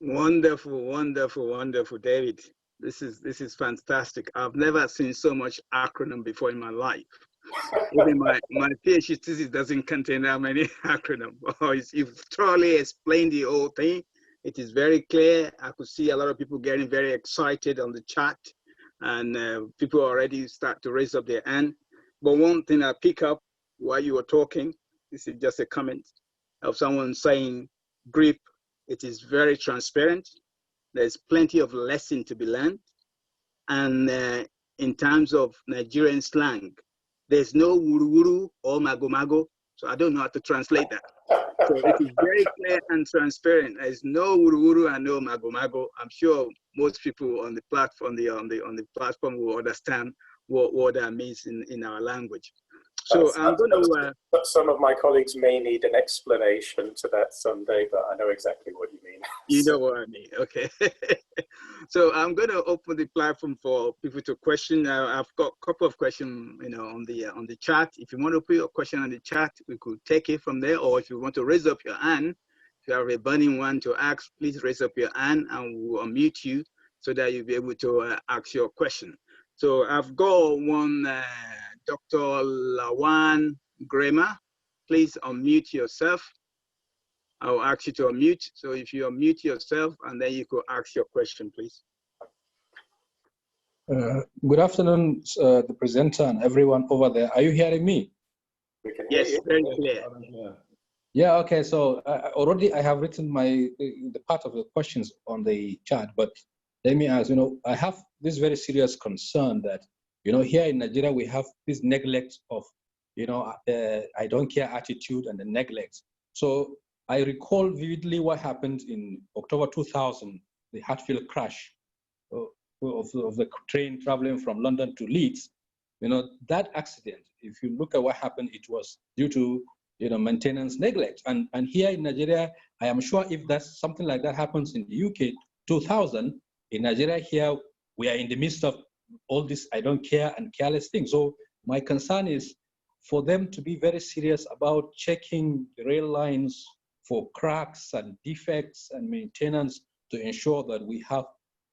Wonderful, wonderful, wonderful, David. This is fantastic. I've never seen so much acronym before in my life. Even my PhD thesis doesn't contain that many acronyms. You've thoroughly explained the whole thing. It is very clear. I could see a lot of people getting very excited on the chat, and people already start to raise up their hand. But one thing I pick up while you were talking, this is just a comment of someone saying, GRIP, it is very transparent. There's plenty of lesson to be learned. And in terms of Nigerian slang, there's no wuru-wuru or mago-mago, so I don't know how to translate that. So it is very clear and transparent. There's no wuru-wuru and no mago-mago. I'm sure most people on the platform, on the platform will understand what that means in our language. So I'm going to. Some of my colleagues may need an explanation to that someday, but I know exactly what you mean. You know what I mean, okay. So I'm going to open the platform for people to question. I've got a couple of questions, on the chat. If you want to put your question on the chat, we could take it from there. Or if you want to raise up your hand, if you have a burning one to ask, please raise up your hand and we'll unmute you so that you'll be able to ask your question. So I've got one, Dr. Lawan Grema. Please unmute yourself. I'll ask you to unmute. So if you unmute yourself, and then you could ask your question, please. Good afternoon, the presenter and everyone over there. Are you hearing me? We can hear Yes, you. very clear. Yeah, okay. So already I have written the part of the questions on the chat, but let me ask, I have this very serious concern that, here in Nigeria, we have this neglect of, I don't care attitude and the neglect. So I recall vividly what happened in October 2000, the Hatfield crash of the train traveling from London to Leeds. That accident, if you look at what happened, it was due to maintenance neglect. And here in Nigeria, I am sure if that's something like that happens in the UK 2000, in Nigeria here, we are in the midst of all this I don't care and careless things. So my concern is for them to be very serious about checking the rail lines for cracks and defects and maintenance to ensure that we have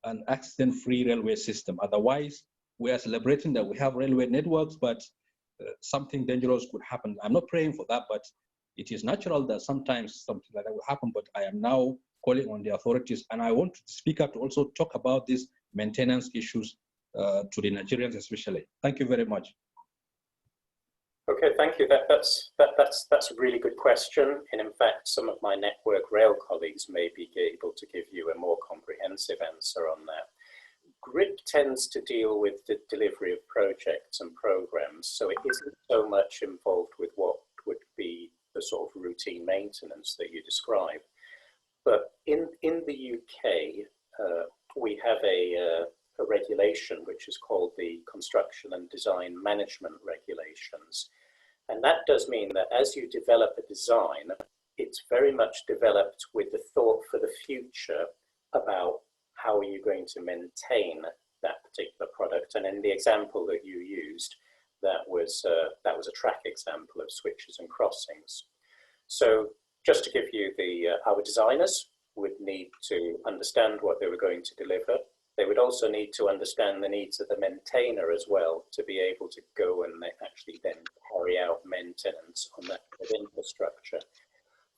an accident-free railway system. Otherwise, we are celebrating that we have railway networks, but something dangerous could happen. I'm not praying for that, but it is natural that sometimes something like that will happen, but I am now calling on the authorities, and I want to speak up to also talk about these maintenance issues to the Nigerians especially. Thank you very much. Okay, thank you. That's a really good question. And in fact, some of my Network Rail colleagues may be able to give you a more comprehensive answer on that. GRIP tends to deal with the delivery of projects and programs, so it isn't so much involved with what would be the sort of routine maintenance that you describe. But in the UK, we have a regulation which is called the Construction and Design Management Regulations. And that does mean that as you develop a design, it's very much developed with the thought for the future about how are you going to maintain that particular product. And in the example that you used, that was a track example of switches and crossings. So just to give you our designers would need to understand what they were going to deliver. They would also need to understand the needs of the maintainer as well to be able to go and actually then carry out maintenance on that infrastructure.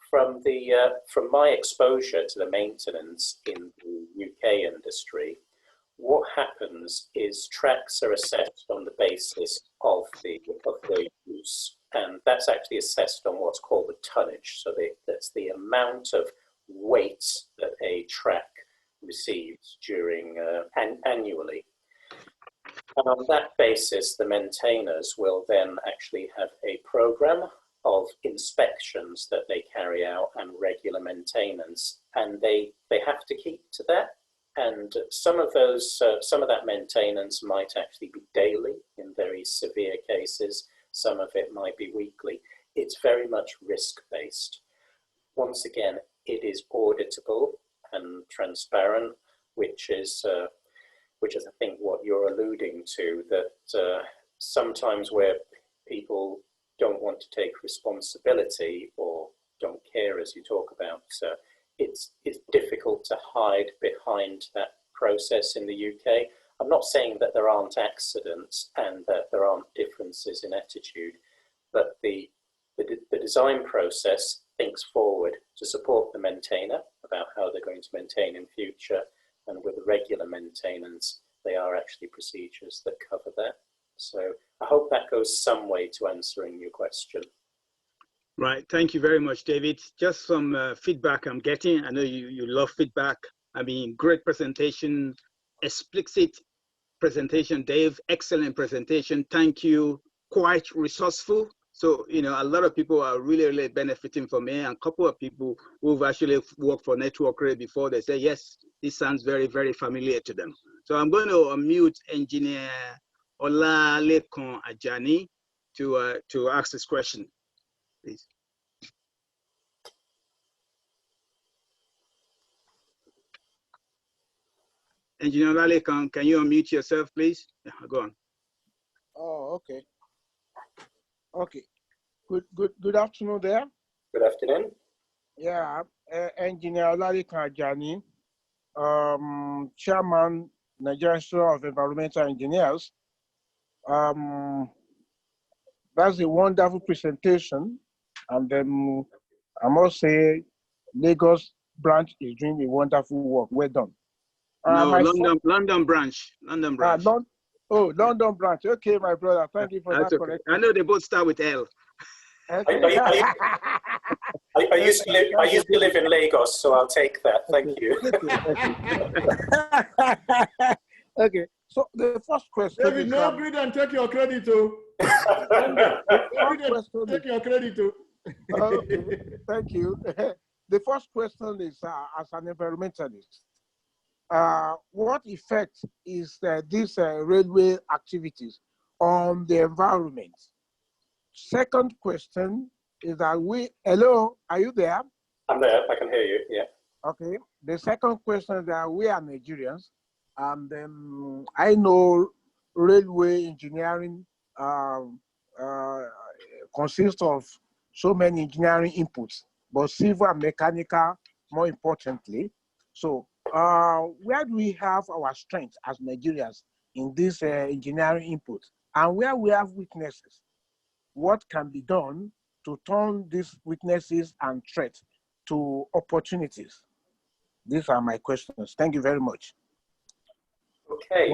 From my exposure to the maintenance in the UK industry, what happens is tracks are assessed on the basis of the use, and that's actually assessed on what's called the tonnage. So that's the amount of weight that a track receives during annually. And on that basis, the maintainers will then actually have a program of inspections that they carry out and regular maintenance, and they have to keep to that. And some of that maintenance might actually be daily in very severe cases. Some of it might be weekly. It's very much risk-based. Once again, it is auditable and transparent, which is which is I think what you're alluding to, that sometimes where people don't want to take responsibility or don't care, as you talk about, it's difficult to hide behind that process in the UK. I'm not saying that there aren't accidents and that there aren't differences in attitude, but the design process thinks forward to support the maintainer about how they're going to maintain in future, and with the regular maintenance, they are actually procedures that cover that. So I hope that goes some way to answering your question. Right, thank you very much, David. Just some feedback I'm getting. I know you love feedback. I mean, great presentation, explicit presentation, Dave, excellent presentation. Thank you, quite resourceful. So, you know, a lot of people are really benefiting from it. And a couple of people who've actually worked for Network Ray before, they say, yes, this sounds very familiar to them. So I'm going to unmute Engineer Olalekan Ajani to ask this question, please. Engineer Olalekan, can you unmute yourself, please? Yeah, go on. Oh, okay. Okay. Good afternoon there. Good afternoon. Yeah, Engineer Olalekan Ajani, Chairman, Nigerian Institute of Environmental Engineers. That's a wonderful presentation, and I must say, Lagos branch is doing a wonderful work. Well done. No, London branch. London branch. London branch. Okay, my brother. Thank you for that correction. I know they both start with L. Okay. I used to live in Lagos, so I'll take that. Thank you. Okay. So the first question. David, no greed and take your credit too. Take your credit too. Okay. Thank you. The first question is, as an environmentalist, what effect is these railway activities on the environment? Second question is that hello, are you there? I'm there, I can hear you, yeah. Okay, the second question is that we are Nigerians, and I know railway engineering consists of so many engineering inputs, but civil and mechanical more importantly. So where do we have our strength as Nigerians in this engineering input, and where we have weaknesses? What can be done to turn these weaknesses and threats to opportunities? These are my questions. Thank you very much. Okay.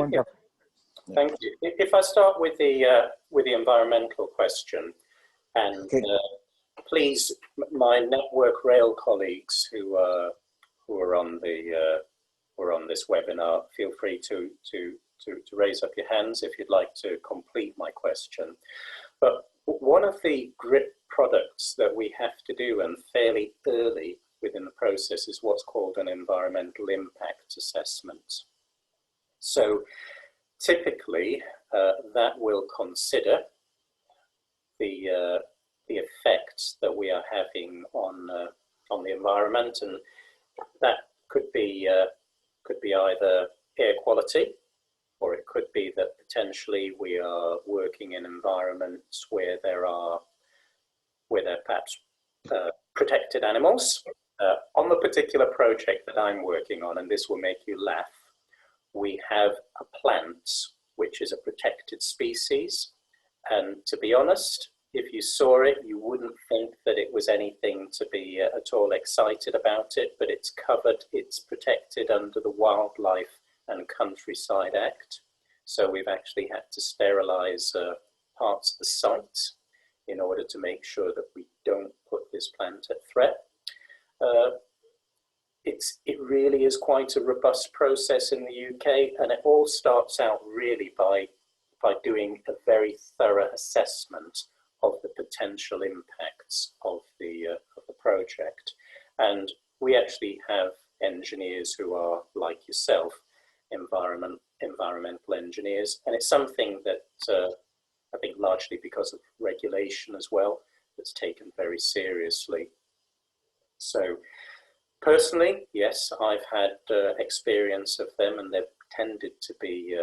Thank you. If I start with the environmental question, and okay. Please, my Network Rail colleagues who are on this webinar, feel free to raise up your hands if you'd like to complete my question. But one of the GRIP products that we have to do, and fairly early within the process, is what's called an environmental impact assessment. So typically that will consider the effects that we are having on the environment, and that could be either air quality, or it could be that potentially we are working in environments where there are perhaps protected animals. On the particular project that I'm working on, and this will make you laugh, we have a plant which is a protected species, and to be honest, if you saw it, you wouldn't think that it was anything to be at all excited about it, but it's covered, it's protected under the Wildlife and Countryside Act. So we've actually had to sterilize parts of the site in order to make sure that we don't put this plant at threat. It really is quite a robust process in the UK, and it all starts out really by doing a very thorough assessment of the potential impacts of the project. And we actually have engineers who are, like yourself, environmental engineers, and it's something that I think largely because of regulation as well, that's taken very seriously. So personally, yes, I've had experience of them, and they've tended to be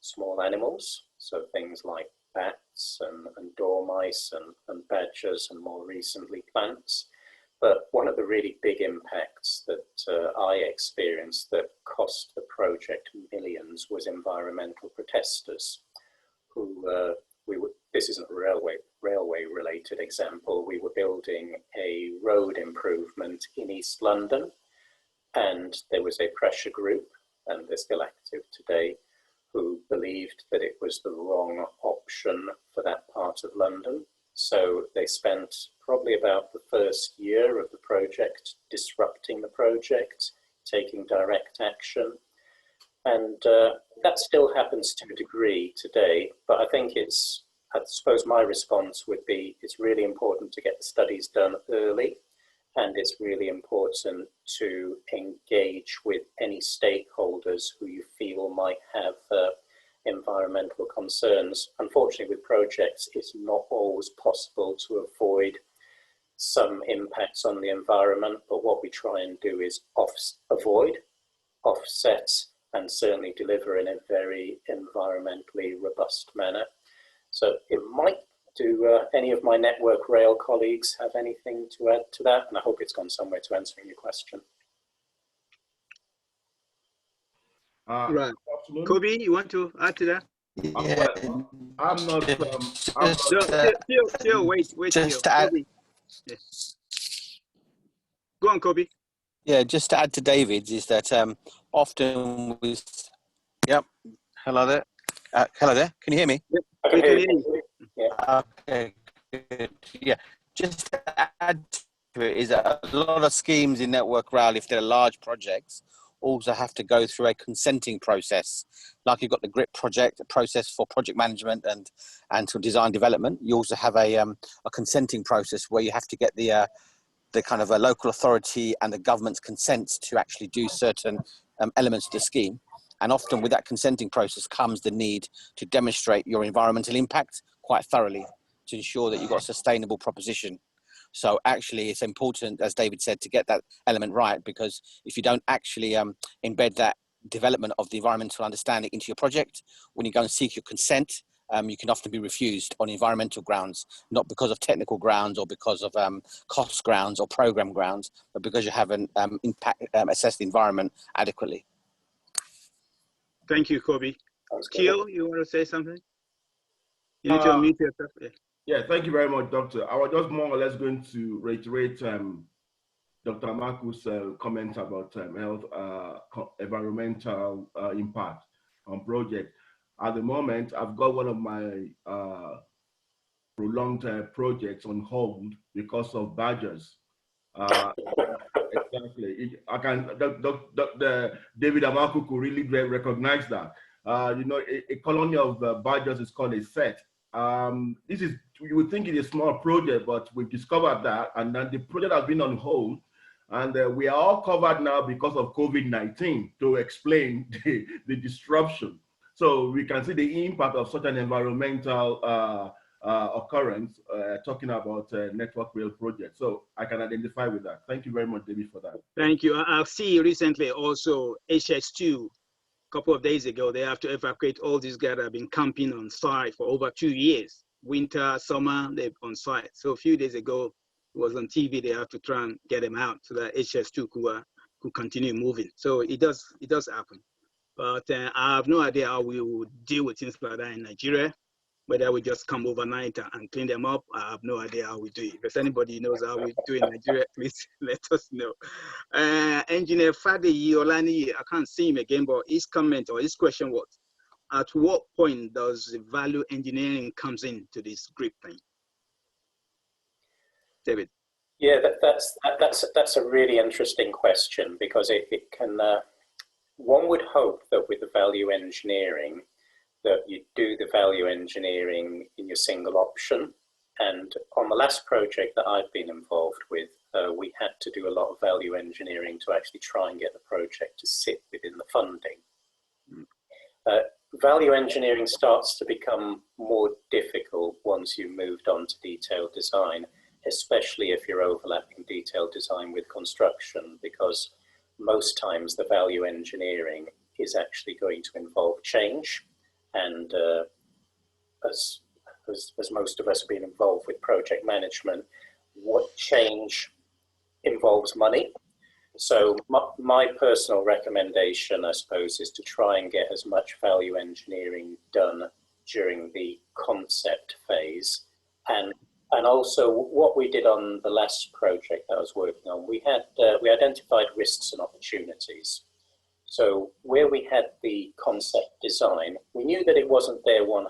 small animals, so things like bats and dormice and badgers, and more recently plants. But one of the really big impacts that I experienced that cost the project millions was environmental protesters, who this isn't a railway related example. We were building a road improvement in East London, and there was a pressure group, and they're still active today, who believed that it was the wrong option for that part of London. So they spent probably about the first year of the project disrupting the project, taking direct action. And that still happens to a degree today, but I think I suppose my response would be, it's really important to get the studies done early, and it's really important to engage with any stakeholders who you feel might have environmental concerns. Unfortunately, with projects, it's not always possible to avoid some impacts on the environment, but what we try and do is avoid, offset, and certainly deliver in a very environmentally robust manner. So it might do any of my Network Rail colleagues have anything to add to that? And I hope it's gone somewhere to answering your question. Right. Kobe, you want to add to that? Well, I'm not. Still, wait. Just to add. Yeah. Go on, Kobe. Yeah, just to add to David's is that often with. Yep. Hello there. Hello there. Can you hear me? Yep. I can hear you. Yeah. Okay. Good. Yeah. Just to add to it is that a lot of schemes in Network Rail, if they're large projects, also have to go through a consenting process. Like you've got the GRIP project, a process for project management and to design development. You also have a consenting process where you have to get the kind of a local authority and the government's consent to actually do certain elements of the scheme. And often with that consenting process comes the need to demonstrate your environmental impact quite thoroughly to ensure that you've got a sustainable proposition. So actually it's important, as David said, to get that element right, because if you don't actually embed that development of the environmental understanding into your project, when you go and seek your consent, you can often be refused on environmental grounds, not because of technical grounds or because of cost grounds or program grounds, but because you haven't assessed the environment adequately. Thank you, Kobe. Keel, you want to say something? You need to unmute yourself. Yeah, thank you very much, Doctor. I was just more or less going to reiterate Dr. Amaku's comment about health, environmental impact on project. At the moment, I've got one of my prolonged projects on hold because of badgers. Exactly. I can. Dr. David Amaku could really recognize that. You know, a colony of badgers is called a set. This is, you would think it's a small project, but we've discovered that, and then the project has been on hold, and we are all covered now because of COVID-19 to explain the disruption. So we can see the impact of such an environmental occurrence, talking about Network Rail project. So I can identify with that. Thank you very much, David, for that. Thank you. I've seen recently also HS2. A couple of days ago, they have to evacuate all these guys that have been camping on site for over 2 years. Winter, summer, they're on site. So a few days ago, it was on TV, they have to try and get them out so that HS2 could continue moving. So it does happen. But I have no idea how we will deal with things like that in Nigeria. Whether we just come overnight and clean them up, I have no idea how we do it. If anybody knows how we do it in Nigeria, please let us know. Engineer Fadi Olani, I can't see him again, but his comment or his question was, at what point does value engineering comes into this GRIP thing? David. Yeah, that's a really interesting question, because it can, one would hope that with the value engineering, that you do the value engineering in your single option. And on the last project that I've been involved with, we had to do a lot of value engineering to actually try and get the project to sit within the funding. Value engineering starts to become more difficult once you've moved on to detailed design, especially if you're overlapping detailed design with construction, because most times the value engineering is actually going to involve change. And as most of us have been involved with project management, what change involves money. So my personal recommendation, I suppose, is to try and get as much value engineering done during the concept phase. And also what we did on the last project that I was working on, we identified risks and opportunities. So where we had the concept design, we knew that it wasn't there 100%,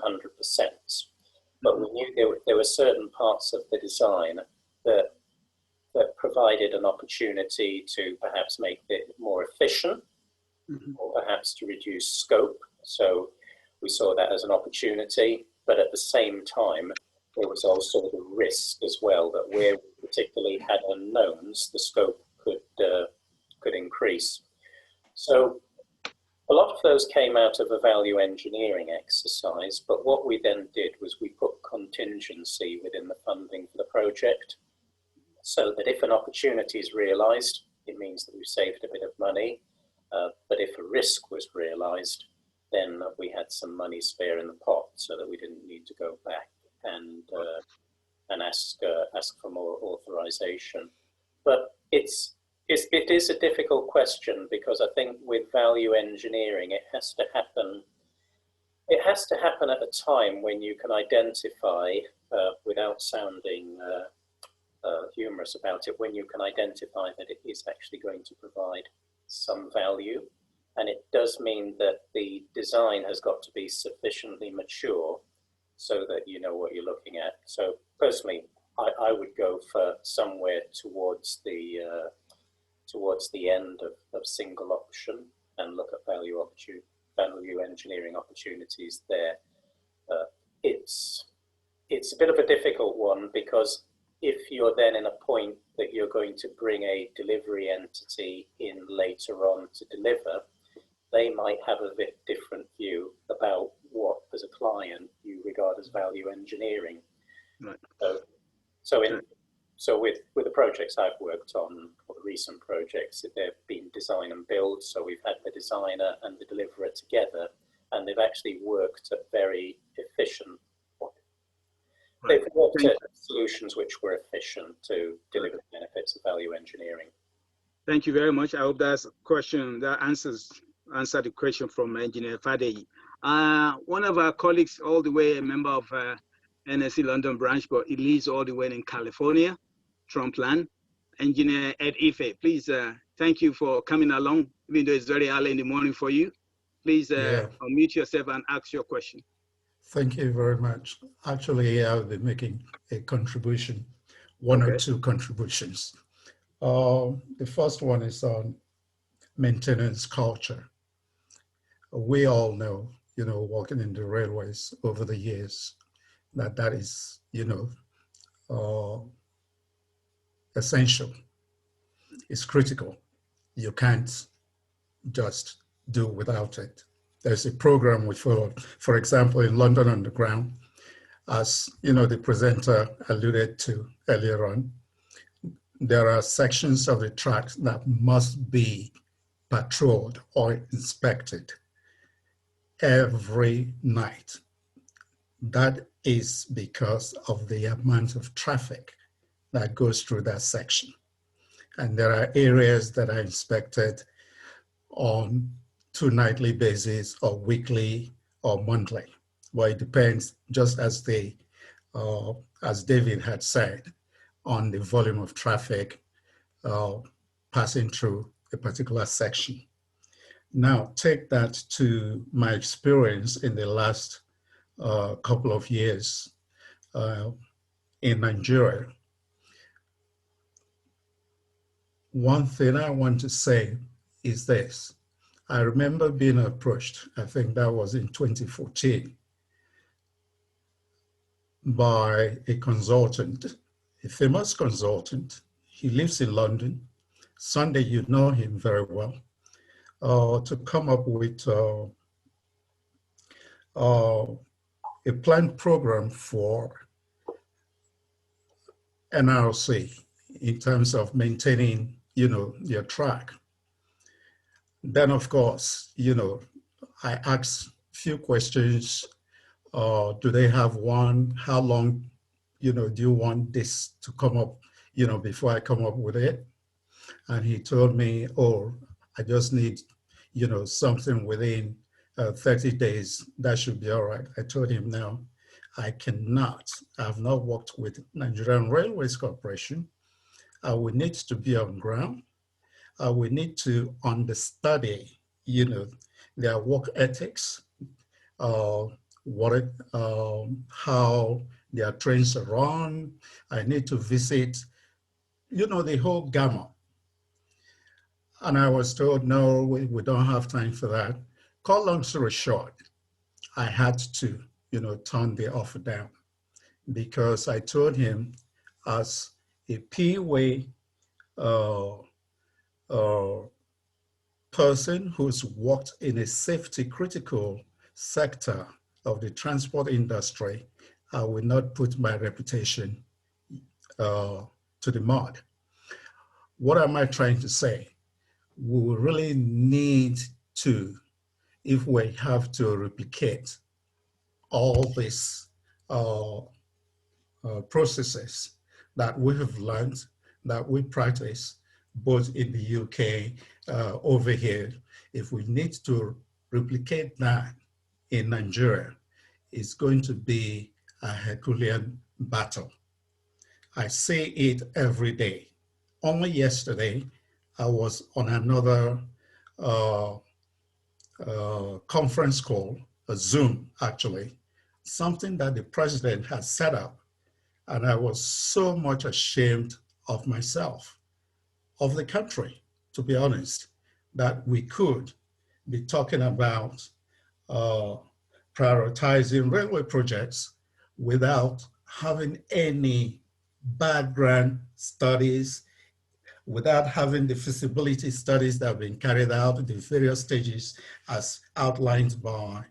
but we knew there were certain parts of the design that provided an opportunity to perhaps make it more efficient, or perhaps to reduce scope. So we saw that as an opportunity, but at the same time, there was also the risk as well, that where we particularly had unknowns, the scope could increase. So a lot of those came out of a value engineering exercise, but what we then did was we put contingency within the funding for the project, so that if an opportunity is realized, it means that we've saved a bit of money, but if a risk was realized, then we had some money spare in the pot, so that we didn't need to go back and ask for more authorization. But it is a difficult question, because I think with value engineering, it has to happen at a time when you can identify, without sounding humorous about it, when you can identify that it is actually going to provide some value. And it does mean that the design has got to be sufficiently mature so that you know what you're looking at. So personally, I would go for somewhere towards the end of single option and look at value engineering opportunities there. It's a bit of a difficult one, because if you're then in a point that you're going to bring a delivery entity in later on to deliver, they might have a bit different view about what, as a client, you regard as value engineering. Right. So with the projects I've worked on, or the recent projects, they've been design and build. So we've had the designer and the deliverer together, and they've actually worked at very efficient. They've worked at solutions which were efficient to deliver the benefits of value engineering. Thank you very much. I hope that's a question that answered the question from Engineer Fadeyi. One of our colleagues, all the way a member of NSE London branch, but he lives all the way in California, Trumpland, Engineer Ed Ife. Please, thank you for coming along, even though it's very early in the morning for you. Please unmute yourself and ask your question. Thank you very much. Actually, I'll be making a contribution, one or two contributions. The first one is on maintenance culture. We all know, working in the railways over the years, that is, essential. It's critical. You can't just do without it. There's a program we follow, for example, in London Underground, as the presenter alluded to earlier on. There are sections of the track that must be patrolled or inspected every night. That is because of the amount of traffic that goes through that section. And there are areas that are inspected on 2 nightly basis, or weekly, or monthly. Well, it depends, just as David had said, on the volume of traffic passing through a particular section. Now, take that to my experience in the last couple of years in Nigeria. One thing I want to say is this. I remember being approached, I think that was in 2014, by a consultant, a famous consultant. He lives in London. Sunday, you know him very well, to come up with a planned program for NRC in terms of maintaining, your track. Then, of course, I asked a few questions. Do they have one? How long, do you want this to come up, before I come up with it? And he told me, oh, I just need, something within 30 days. That should be all right. I told him, no, I cannot. I have not worked with Nigerian Railways Corporation. I will need to be on ground. I will need to understudy, their work ethics, how their trains run. I need to visit, the whole gamut. And I was told, no, we don't have time for that. Cut long story short, I had to, turn the offer down because I told him as a PWA person who's worked in a safety critical sector of the transport industry, I will not put my reputation to the mud. What am I trying to say? We will really need to, if we have to replicate all these processes that we have learned, that we practice, both in the UK, over here, if we need to replicate that in Nigeria, it's going to be a Herculean battle. I say it every day. Only yesterday, I was on another conference call, a Zoom actually, something that the president has set up. And I was so much ashamed of myself, of the country, to be honest, that we could be talking about prioritizing railway projects without having any background studies, without having the feasibility studies that have been carried out in the various stages as outlined by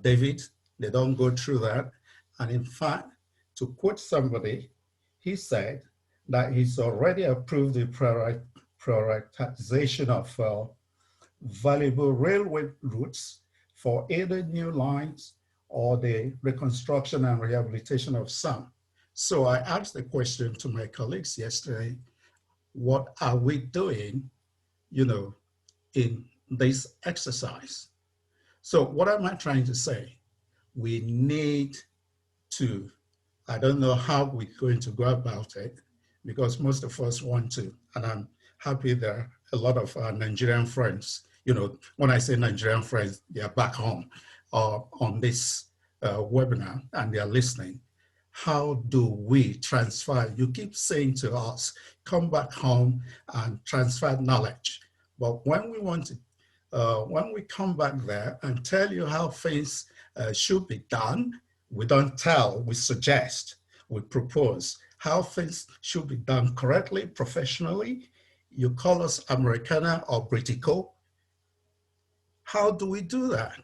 David. They don't go through that. And in fact, to quote somebody, he said that he's already approved the prioritization of valuable railway routes for either new lines or the reconstruction and rehabilitation of some. So I asked the question to my colleagues yesterday, what are we doing, in this exercise? So what am I trying to say? We need to, I don't know how we're going to go about it, because most of us want to, and I'm happy there are a lot of our Nigerian friends, when I say Nigerian friends, they're back home on this webinar and they're listening. How do we transfer? You keep saying to us, come back home and transfer knowledge. But when we want to, when we come back there and tell you how things should be done, we don't tell, we suggest, we propose how things should be done correctly, professionally. You call us Americana or Britico. How do we do that?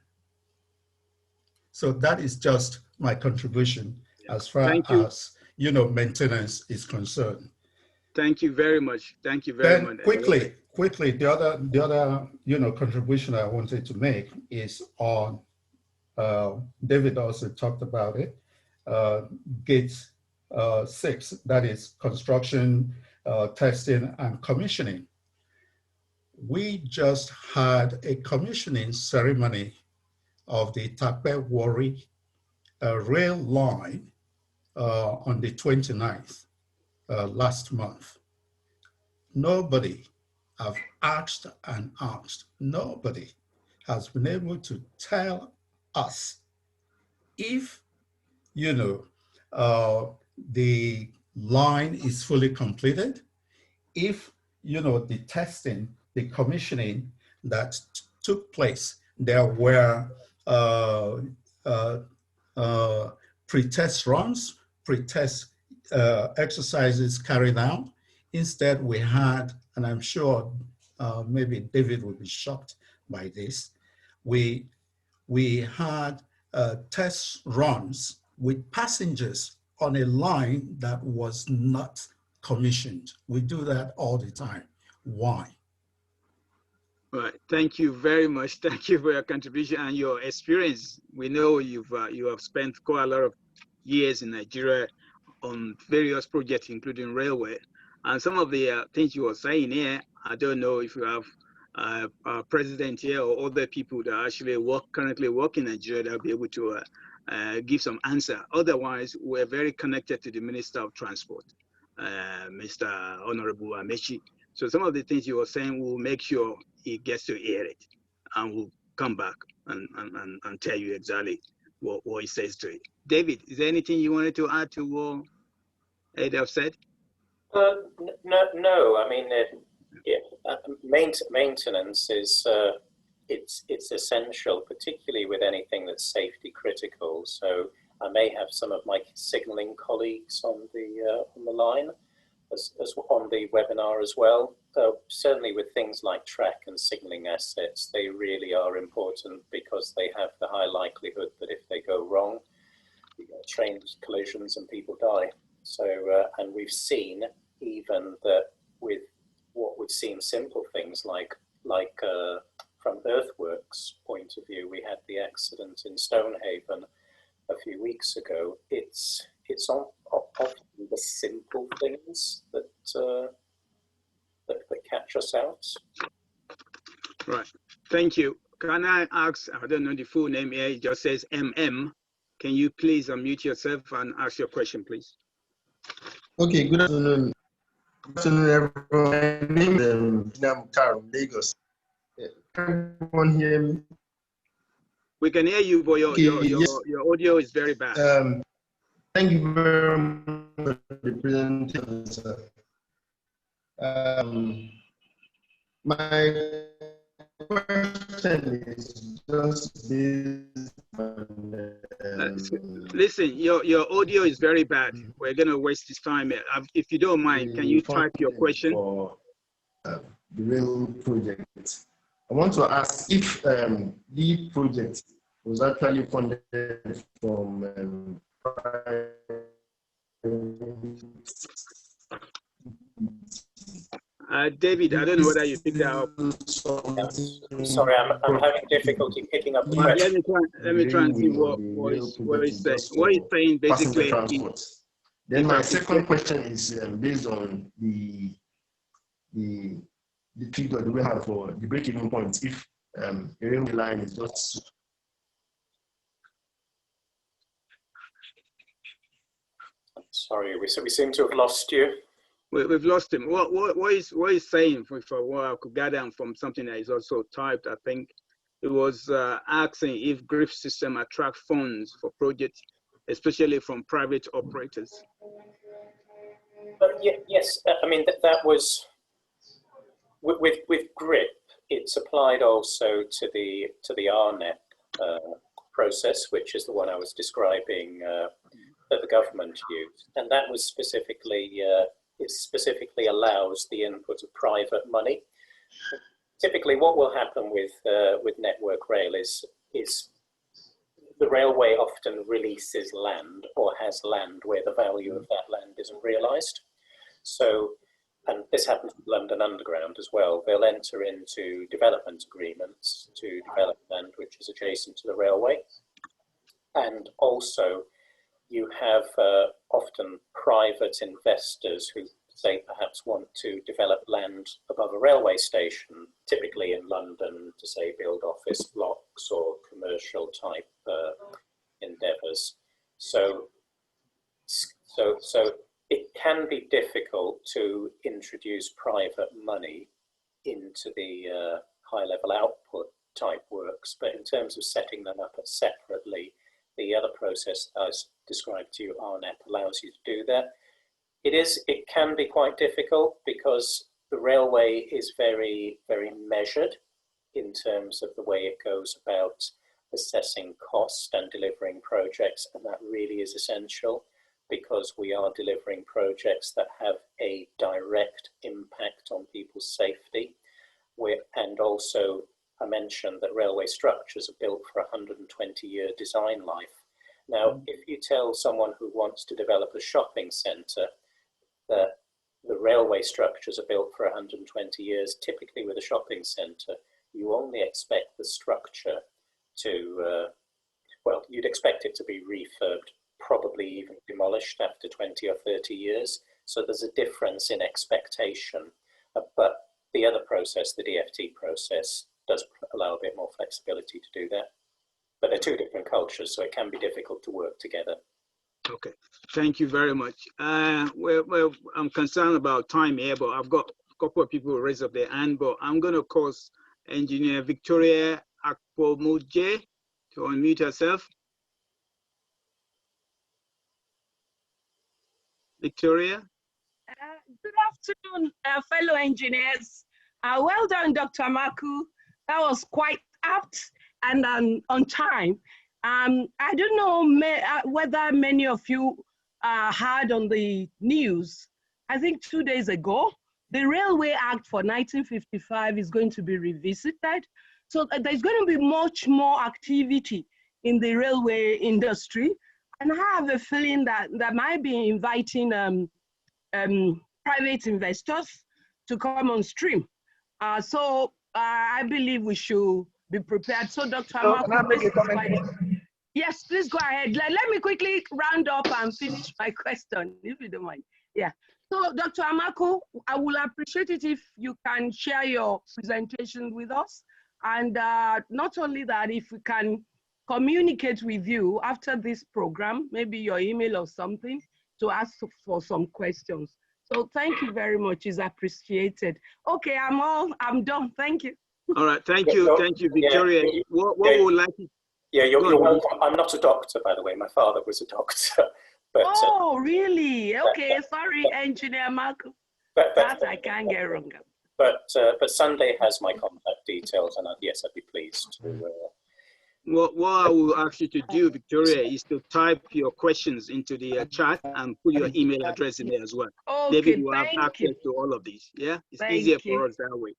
So that is just my contribution as far as, maintenance is concerned. Thank you very much. Thank you very much. Quickly, the other, contribution I wanted to make is on, David also talked about it, Gate 6, that is construction, testing, and commissioning. We just had a commissioning ceremony of the Tape Warri rail line on the 29th last month. Nobody have asked and asked. Nobody has been able to tell us if, the line is fully completed, if, the testing, the commissioning that took place, there were pre-test runs, pre-test exercises carried out. Instead, we had, and I'm sure maybe David will be shocked by this, we had test runs with passengers on a line that was not commissioned. We do that all the time. Why? Right. Thank you very much. Thank you for your contribution and your experience. We know you have spent quite a lot of years in Nigeria on various projects, including railway. And some of the things you were saying here, I don't know if you have our president here or other people that actually currently work in Nigeria that will be able to give some answer. Otherwise, we're very connected to the Minister of Transport, Mr. Honorable Amechi. So some of the things you were saying, we'll make sure he gets to hear it, and we'll come back and tell you exactly what he says to it. David, is there anything you wanted to add to what Ed have said? No. I mean, maintenance is it's essential, particularly with anything that's safety critical. So I may have some of my signaling colleagues on the line, as on the webinar as well. Certainly with things like track and signaling assets, they really are important because they have the high likelihood that if they go wrong, you get train collisions and people die. So, and we've seen even that with what would seem simple things like from earthworks point of view, we had the accident in Stonehaven a few weeks ago. It's often the simple things that catch us out. Right. Thank you. Can I ask, I don't know the full name here, it just says MM. Can you please unmute yourself and ask your question, please? Okay, good afternoon. Good afternoon, everyone. My name is Amaku from Lagos. Can everyone hear me? We can hear you, but your audio is very bad. Thank you very much for the presentation, sir. My question is just based on listen, your audio is very bad. We're gonna waste this time. If you don't mind, can you type your question? For the rail project. I want to ask if the project was actually funded from David, I don't know whether you picked that up. Sorry, I'm having difficulty picking up the question. Let me try and see what he's saying. What he's saying basically. Then my second question is based on the figure that we have for the break-even point. If a railway line is just sorry, we seem to have lost you. We've lost him. What he's saying, for what I could gather from something that is also typed, I think it was asking if GRIF system attract funds for projects, especially from private operators. Yes, I mean that was with GRIP. It's applied also to the RNEP process, which is the one I was describing that the government used, and that was specifically. It specifically allows the input of private money. Typically, what will happen with Network Rail is the railway often releases land or has land where the value of that land isn't realised. So, and this happens with London Underground as well. They'll enter into development agreements to develop land which is adjacent to the railway, and also you have often private investors who say perhaps want to develop land above a railway station, typically in London, to say build office blocks or commercial type endeavours. So it can be difficult to introduce private money into the high level output type works, but in terms of setting them up separately, the other process I described to you, RNEP, allows you to do that. It can be quite difficult because the railway is very, very measured in terms of the way it goes about assessing cost and delivering projects, and that really is essential because we are delivering projects that have a direct impact on people's safety. And also, I mentioned that railway structures are built for a 120-year design life. Now, if you tell someone who wants to develop a shopping centre that the railway structures are built for 120 years, typically with a shopping centre, you only expect the structure to, well, you'd expect it to be refurbed, probably even demolished after 20 or 30 years. So there's a difference in expectation. But the other process, the DFT process, does allow a bit more flexibility to do that. But they're two different cultures, so it can be difficult to work together. Okay, thank you very much. Well, I'm concerned about time here, but I've got a couple of people who raise up their hand, but I'm going to call Engineer Victoria Akpomuje to unmute herself. Victoria? Good afternoon, fellow engineers. Well done, Dr. Amaku. That was quite apt and on time. I don't know whether many of you heard on the news, I think 2 days ago, the Railway Act for 1955 is going to be revisited. So there's going to be much more activity in the railway industry. And I have a feeling that that might be inviting private investors to come on stream. So I believe we should be prepared. So Dr. Amaku, yes, please go ahead. Let me quickly round up and finish my question, if you don't mind. Yeah. So Dr. Amaku, I will appreciate it if you can share your presentation with us. And not only that, if we can communicate with you after this program, maybe your email or something, to ask for some questions. So thank you very much, it's appreciated. Okay, I'm done, thank you. All right, thank you, Victoria. Yeah, what would like to... Yeah, you're welcome. I'm not a doctor, by the way. My father was a doctor. But, oh, really? Okay, sorry, Engineer Marco. That I can't get wrong. But Sunday has my contact details, and yes, I'd be pleased to... What I will ask you to do, Victoria, is to type your questions into the chat and put your email address in there as well. Okay, David will have access to all of these. Yeah, it's easier for us that way.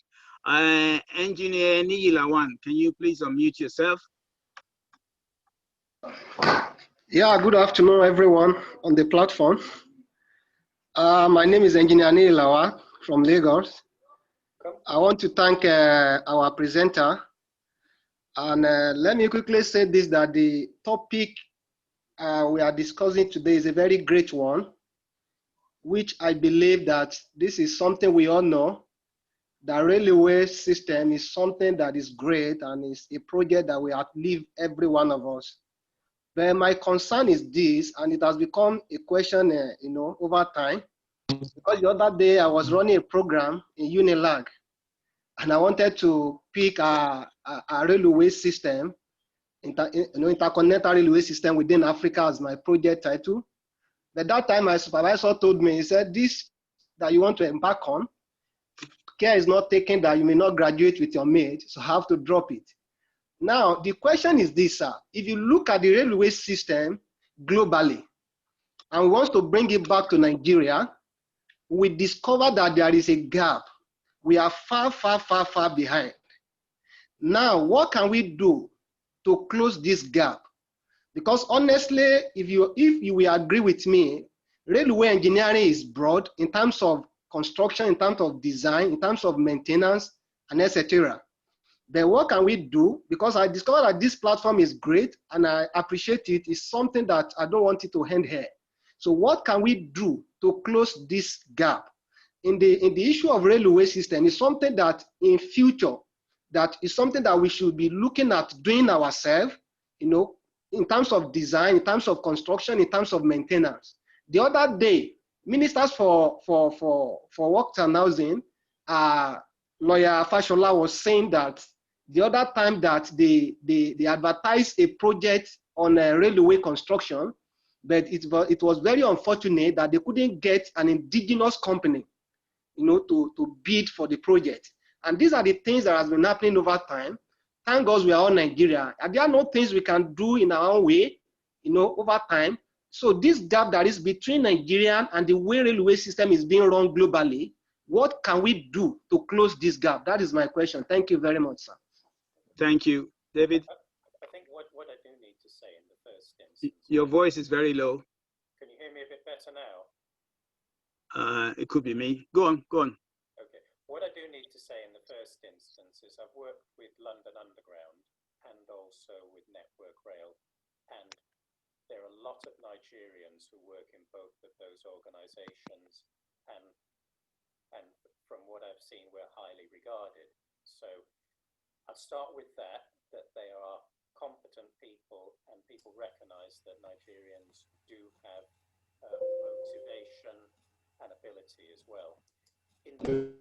Engineer Nigilawan, can you please unmute yourself? Yeah, good afternoon, everyone on the platform. My name is Engineer Nigilawan from Lagos. I want to thank our presenter. And let me quickly say this, that the topic we are discussing today is a very great one, which I believe that this is something we all know. The railway system is something that is great and is a project that we outlive every one of us. But my concern is this, and it has become a question, over time. Because the other day I was running a program in Unilag, and I wanted to pick a railway system, interconnected railway system within Africa as my project title. But that time my supervisor told me, he said, this that you want to embark on, care is not taken that you may not graduate with your mate, so have to drop it. Now, the question is this, sir. If you look at the railway system globally, and we want to bring it back to Nigeria, we discover that there is a gap. We are far, far, far, far behind. Now, what can we do to close this gap? Because honestly, if you will agree with me, railway engineering is broad in terms of construction, in terms of design, in terms of maintenance, and etc. Then what can we do? Because I discovered that this platform is great and I appreciate it. It's something that I don't want it to end here. So what can we do to close this gap? In the issue of railway system, is something that in future, that is something that we should be looking at doing ourselves, in terms of design, in terms of construction, in terms of maintenance. The other day, ministers for works and housing, Lawyer Fashola was saying that the other time that they advertised a project on a railway construction, but it was very unfortunate that they couldn't get an indigenous company, to bid for the project. And these are the things that has been happening over time. Thank God we are all Nigeria. And there are no things we can do in our own way, over time. So this gap that is between Nigeria and the way railway system is being run globally, what can we do to close this gap? That is my question. Thank you very much, sir. Thank you. David? I think what I do need to say in the first instance... Your voice is very low. Can you hear me a bit better now? It could be me. Go on. Okay. What I do need to say in the first instance is I've worked with London Underground and also with Network Rail, and there are a lot of Nigerians who work in both of those organizations, and from what I've seen, we're highly regarded. So I'll start with that they are competent people, and people recognize that Nigerians do have motivation and ability as well. In terms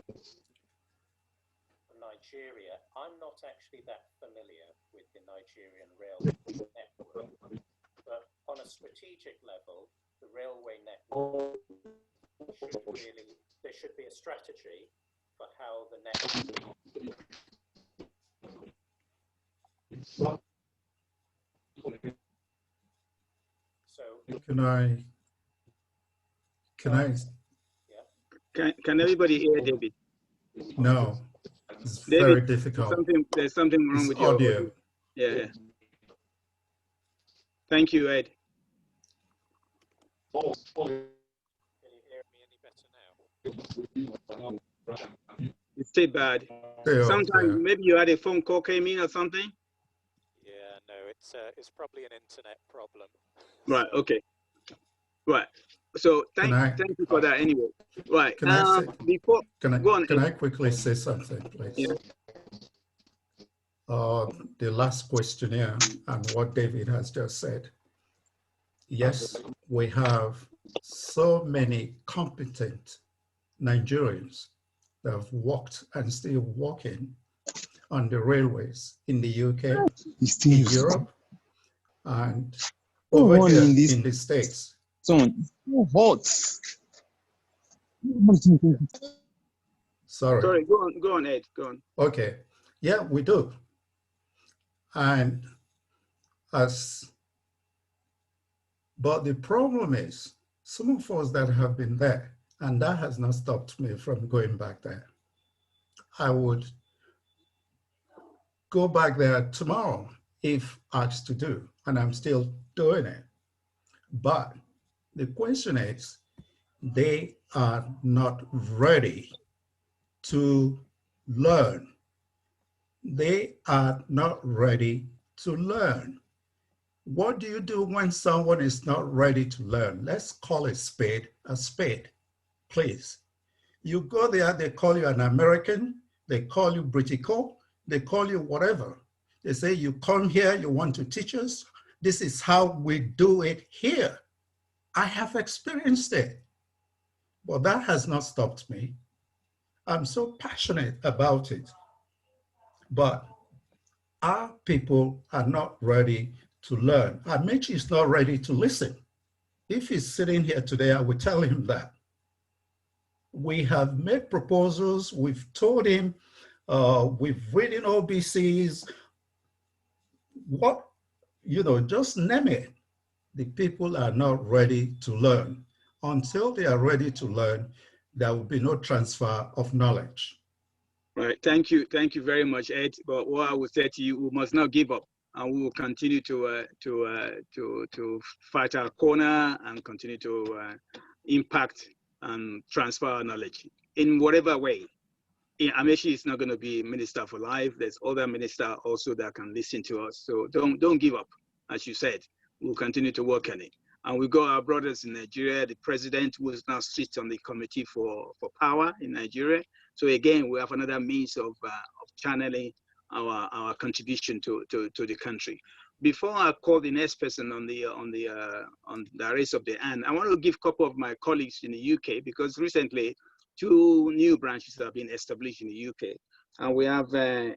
of Nigeria, I'm not actually that familiar with the Nigerian railway network, but on a strategic level, the railway network there should be a strategy for how the network. So Can everybody hear David? No, it's David, very difficult. There's something wrong with your audio. Yeah. Thank you, Ed. Can you hear me any better now? It's still bad. Sometimes maybe you had a phone call came in or something. Yeah, no, it's probably an internet problem. Right. Okay. Right. So thank you for that anyway. Right. Can I quickly say something, please? Yeah. The last questionnaire and what David has just said. Yes, we have so many competent Nigerians that have worked and still working on the railways in the UK, in Europe, and over here in the States. Sorry. Go on, Ed. Go on. Okay. Yeah, we do. And but the problem is some of us that have been there, and that has not stopped me from going back there. I would go back there tomorrow if asked to do, and I'm still doing it. But the question is, they are not ready to learn. They are not ready to learn. What do you do when someone is not ready to learn? Let's call a spade, please. You go there, they call you an American, they call you Britico, they call you whatever. They say, you come here, you want to teach us. This is how we do it here. I have experienced it, but that has not stopped me. I'm so passionate about it, but our people are not ready to learn. Amici is not ready to listen. If he's sitting here today, I would tell him that. We have made proposals, we've told him, we've written OBCs, just name it. The people are not ready to learn. Until they are ready to learn, there will be no transfer of knowledge. Right. Thank you very much, Ed. But what I would say to you, we must not give up, and we will continue to fight our corner and continue to impact and transfer our knowledge in whatever way. Amechi is not going to be minister for life. There's other ministers also that can listen to us. So don't give up. As you said, we'll continue to work on it. And we got our brothers in Nigeria, the president who now sits on the committee for power in Nigeria. So again, we have another means of channeling our contribution to the country. Before I call the next person on the raise of the hand, I want to give a couple of my colleagues in the UK, because recently 2 new branches have been established in the UK. And we have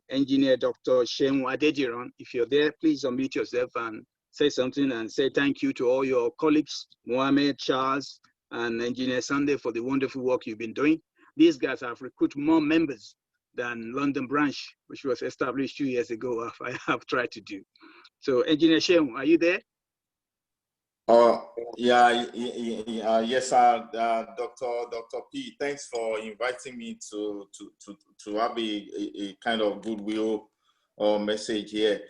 engineer Dr. Shemu Adediran. If you're there, please unmute yourself and say something and say thank you to all your colleagues, Mohammed, Charles, and Engineer Sunday, for the wonderful work you've been doing. These guys have recruited more members than London branch, which was established 2 years ago. I have tried to do. So Engineer Shemu, are you there? Yes, Dr. P. Thanks for inviting me to have a kind of goodwill message here.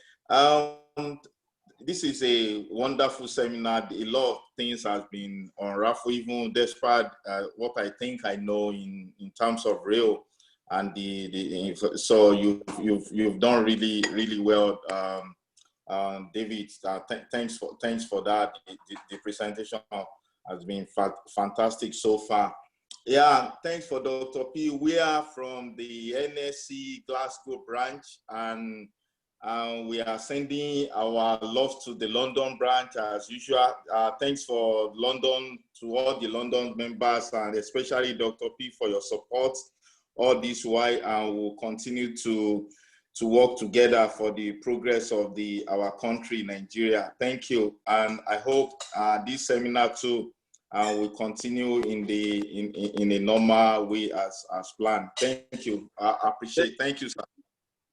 this is a wonderful seminar. A lot of things have been unraveled, even despite what I think I know in terms of rail, and so you've done really well, David. Thanks for that. The presentation has been fantastic so far. Yeah, thanks for Dr. P. We are from the NSE Glasgow branch, and we are sending our love to the London branch as usual. Thanks for London, to all the London members, and especially Dr. P for your support all this while, and we'll continue to work together for the progress of our country, Nigeria. Thank you, and I hope this seminar too will continue in a normal way as planned. Thank you. I appreciate it. Thank you, sir.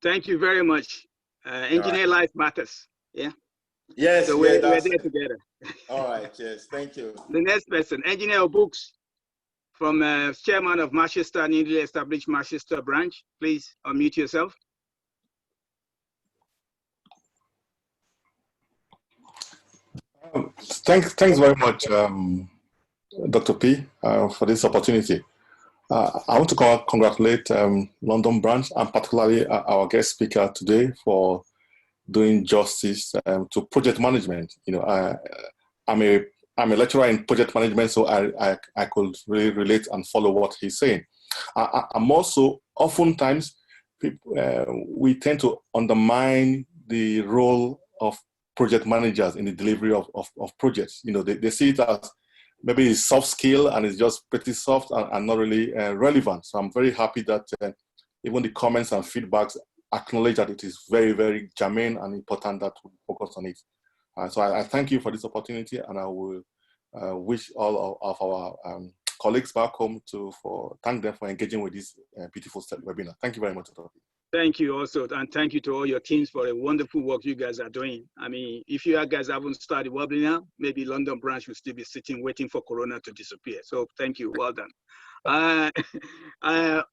Thank you very much. Engineer life matters. Yeah. Yes. So we're there together. All right. Yes. Thank you. The next person, Engineer Books, from Chairman of Manchester, newly established Manchester branch. Please unmute yourself. Thanks very much, Dr. P, for this opportunity. I want to congratulate London branch, and particularly our guest speaker today, for doing justice to project management. You know, I'm a lecturer in project management, so I could really relate and follow what he's saying. I'm also, oftentimes, we tend to undermine the role of project managers in the delivery of projects. You know, they see it as maybe it's soft skill and it's just pretty soft and not really relevant. So I'm very happy that even the comments and feedbacks acknowledge that it is very, very germane and important that we focus on it. So I thank you for this opportunity, and I will wish all of our colleagues back home thank them for engaging with this beautiful webinar. Thank you very much, Dr. P. Thank you also, and thank you to all your teams for the wonderful work you guys are doing. I mean, if you guys haven't started webinar, maybe London branch will still be sitting waiting for Corona to disappear. So thank you, well done.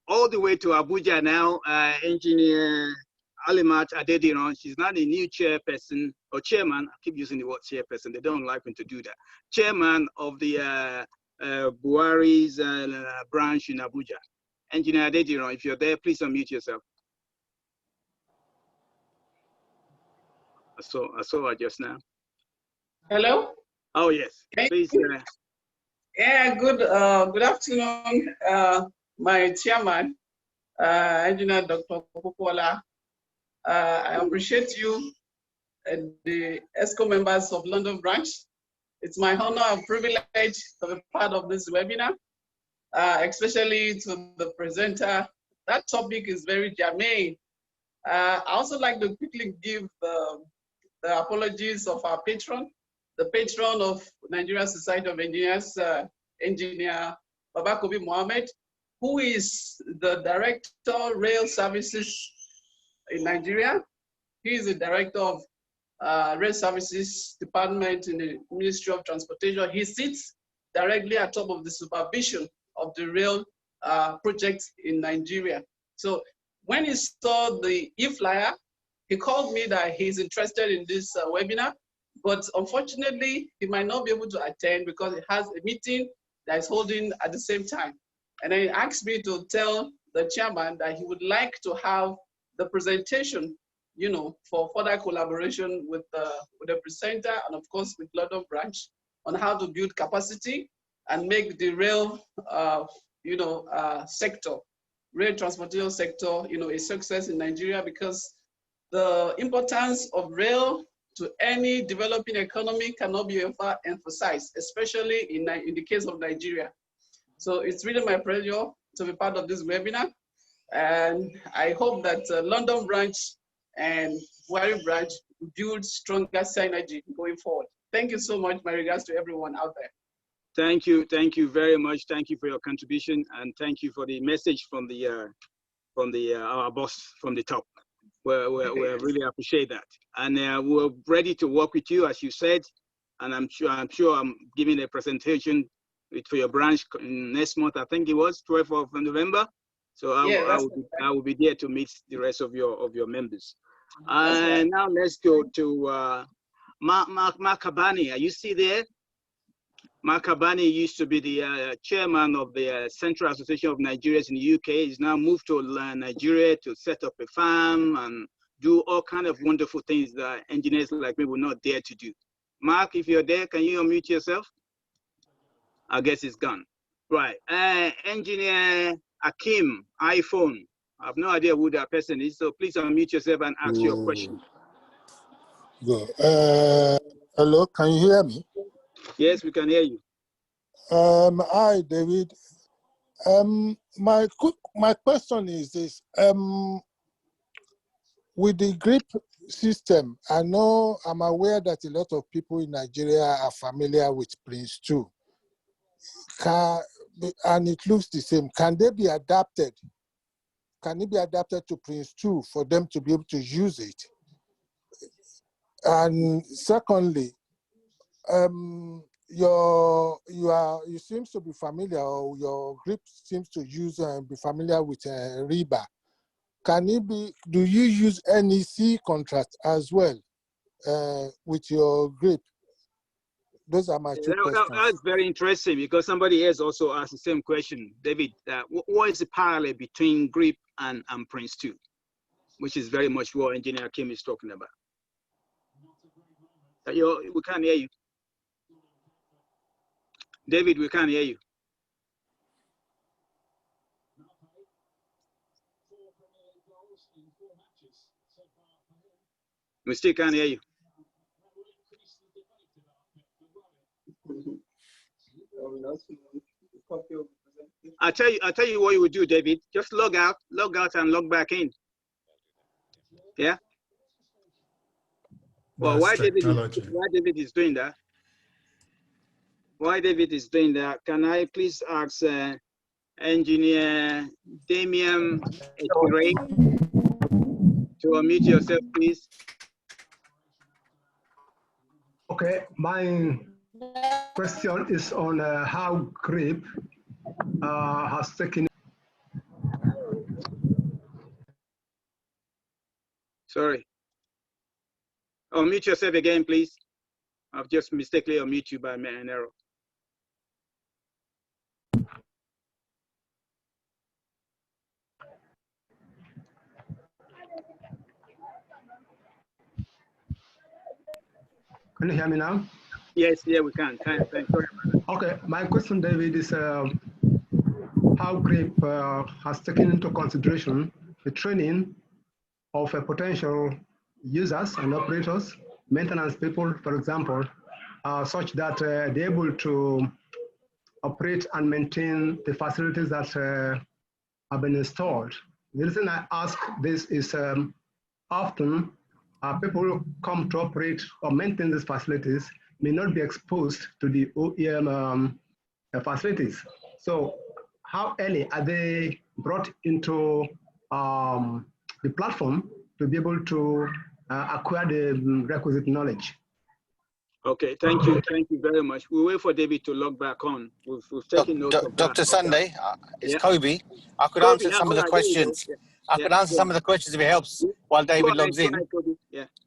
All the way to Abuja now, Engineer Alimat Adediran. She's not a new chairperson or chairman. I keep using the word chairperson. They don't like me to do that. Chairman of the Buhari's branch in Abuja. Engineer Adediran, if you're there, please unmute yourself. I saw her just now. Hello? Oh, yes. Please. Yeah, good afternoon, my chairman, Engineer Dr. Popola. I appreciate you and the ESCO members of London branch. It's my honor and privilege to be part of this webinar, especially to the presenter. That topic is very germane. I also like to quickly give the apologies of our patron, the patron of Nigerian Society of Engineers, Engineer Babakobi Mohammed, who is the Director Rail Services in Nigeria. He is the Director of Rail Services Department in the Ministry of Transportation. He sits directly at top of the supervision of the rail projects in Nigeria. So when he saw the e-flyer, he called me that he's interested in this webinar, but unfortunately, he might not be able to attend because he has a meeting that is holding at the same time. And then he asked me to tell the chairman that he would like to have the presentation, you know, for further collaboration with the presenter and of course with London branch on how to build capacity and make the rail, sector, rail transportation sector, you know, a success in Nigeria, because the importance of rail to any developing economy cannot be emphasized, especially in the case of Nigeria. So it's really my pleasure to be part of this webinar. And I hope that London branch and Buhari branch build stronger synergy going forward. Thank you so much. My regards to everyone out there. Thank you very much. Thank you for your contribution, and thank you for the message from our boss from the top. We really appreciate that, and we're ready to work with you, as you said. And I'm sure I'm giving a presentation for your branch next month. I think it was 12th of November. So I will be there to meet the rest of your members. And now let's go to Mark Abani, are you still there? Mark Abani used to be the chairman of the Central Association of Nigerians in the UK. He's now moved to Nigeria to set up a farm and do all kinds of wonderful things that engineers like me will not dare to do. Mark, if you're there, can you unmute yourself? I guess it's gone. Right. Engineer Akim, iPhone. I have no idea who that person is, so please unmute yourself and ask your question. Good. Hello, can you hear me? Yes, we can hear you. Hi, David. My question is this: with the GRIP system, I'm aware that a lot of people in Nigeria are familiar with Prince 2. And it looks the same. Can they be adapted? Can it be adapted to Prince 2 for them to be able to use it? And secondly, you seem to be familiar, or your group seems to use and be familiar with RIBA. Can it be? Do you use NSE contract as well with your group? Those are my two questions. That's very interesting because somebody else also asked the same question, David. What is the parallel between GRIP and Prince 2, which is very much what Engineer Kim is talking about? We can't hear you. David, we can't hear you. We still can't hear you. I tell you what you would do, David. Just log out and log back in. Yeah. Well, why David is doing that? Why David is doing that? Can I please ask Engineer Damien Echire to unmute yourself, please? Okay, my question is on how GRIP has taken. Sorry. Unmute yourself again, please. I've just mistakenly unmuted you by an error. Can you hear me now? Yes, yeah, we can. Thanks. Sorry. Okay, my question, David, is how GRIP has taken into consideration the training of potential users and operators, maintenance people, for example, such that they're able to operate and maintain the facilities that have been installed. The reason I ask this is often people come to operate or maintain these facilities may not be exposed to the OEM facilities. So how early are they brought into the platform to be able to acquire the requisite knowledge? Okay, thank you very much. We'll wait for David to log back on. We've taken notes of that. Dr. Sunday, it's yeah. Kobe. I could answer some of the questions. I could answer some of the questions if it helps while David logs in.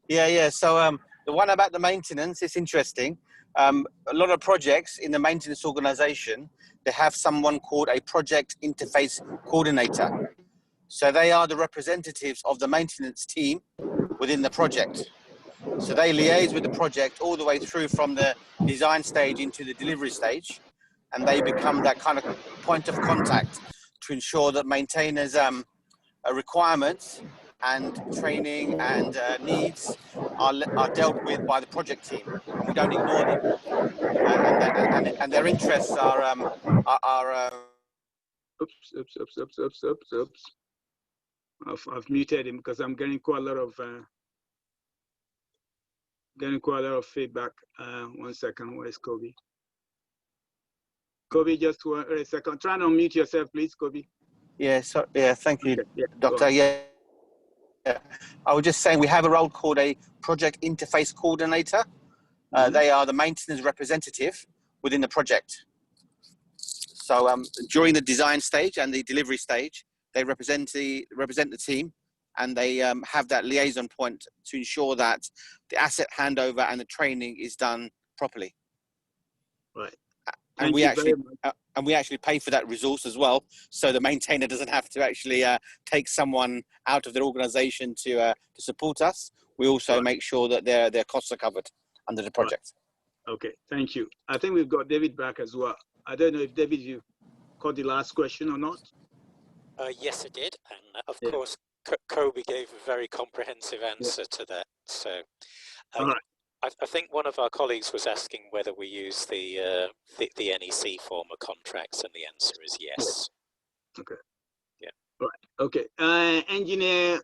Yeah. So the one about the maintenance is interesting. A lot of projects in the maintenance organization, they have someone called a project interface coordinator. So they are the representatives of the maintenance team within the project. So they liaise with the project all the way through from the design stage into the delivery stage, and they become that kind of point of contact to ensure that maintainers' requirements and training and needs are dealt with by the project team, and we don't ignore them. And their interests are Oops. I've muted him because I'm getting quite a lot of feedback. 1 second, where's Kobe? Kobe, just a second. Try and unmute yourself, please, Kobe. Yeah, thank you, okay, Doctor. Yeah. I was just saying we have a role called a project interface coordinator. They are the maintenance representative within the project. So during the design stage and the delivery stage, they represent the team and they have that liaison point to ensure that the asset handover and the training is done properly. Right. And we actually pay for that resource as well, so the maintainer doesn't have to actually take someone out of their organization to support us. We also make sure that their costs are covered under the project. Right. Okay, thank you. I think we've got David back as well. I don't know if David, you caught the last question or not. Yes, I did, and of course, Kobe gave a very comprehensive answer to that. So, all right. I think one of our colleagues was asking whether we use the NEC form of contracts, and the answer is yes. Okay. Yeah. All right. Okay. Engineer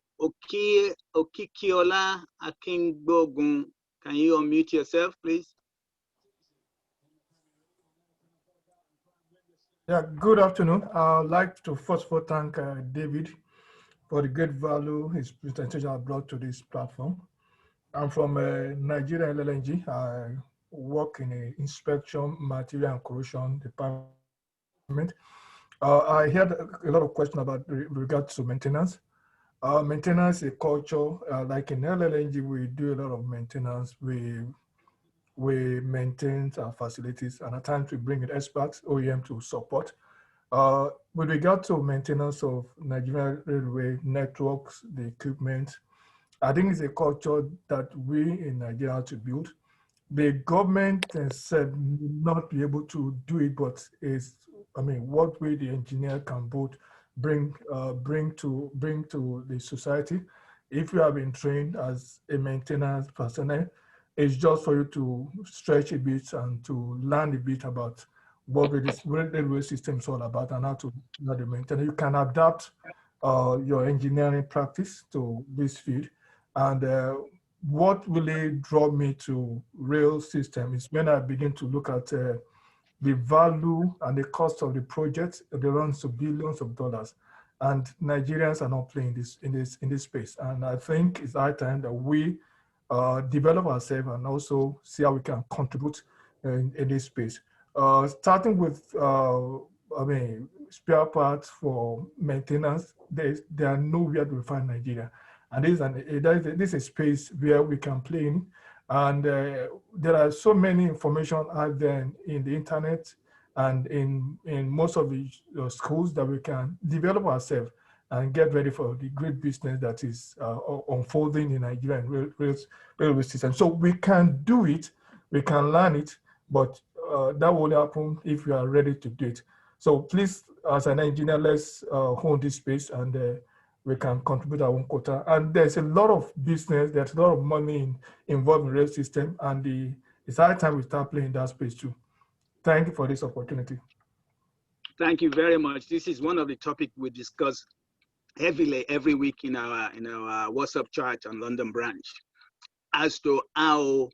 Okikiola Akingbogun, can you unmute yourself, please? Yeah, good afternoon. I'd like to first of all thank David for the great value his presentation has brought to this platform. I'm from Nigeria LNG. I work in the inspection, material and corrosion department. I had a lot of questions about regards to maintenance. Maintenance is a culture. Like in LNG, we do a lot of maintenance. We maintain our facilities, and at times we bring in experts, OEM to support. With regard to maintenance of Nigerian railway networks, the equipment, I think it's a culture that we in Nigeria have to build. The government said not be able to do it, but what way the engineer can both bring to the society. If you have been trained as a maintenance personnel, it's just for you to stretch a bit and to learn a bit about what the railway system is all about and how to maintain. You can adapt your engineering practice to this field. And what really drew me to rail system is when I begin to look at the value and the cost of the project. They run to billions of dollars, and Nigerians are not playing in this space. And I think it's high time that we develop ourselves and also see how we can contribute in this space. Starting with, spare parts for maintenance, there are nowhere to find Nigeria. And this is a space where we can play in. And there are so many information out there in the internet and in most of the schools that we can develop ourselves and get ready for the great business that is unfolding in Nigerian railway system. So we can do it, we can learn it, but that will happen if we are ready to do it. So please, as an engineer, let's hone this space and we can contribute our own quota. And there's a lot of business, there's a lot of money involved in the rail system, and it's high time we start playing that space too. Thank you for this opportunity. Thank you very much. This is one of the topics we discuss heavily every week in our WhatsApp chat on London branch as to how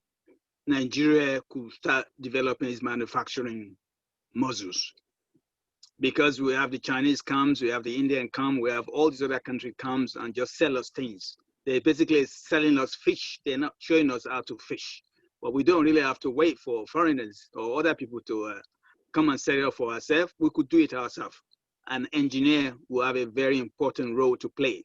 Nigeria could start developing its manufacturing muscles. Because we have the Chinese comes, we have the Indian come, we have all these other countries comes and just sell us things. They're basically selling us fish. They're not showing us how to fish. But we don't really have to wait for foreigners or other people to come and set it up for ourselves. We could do it ourselves. An engineer will have a very important role to play.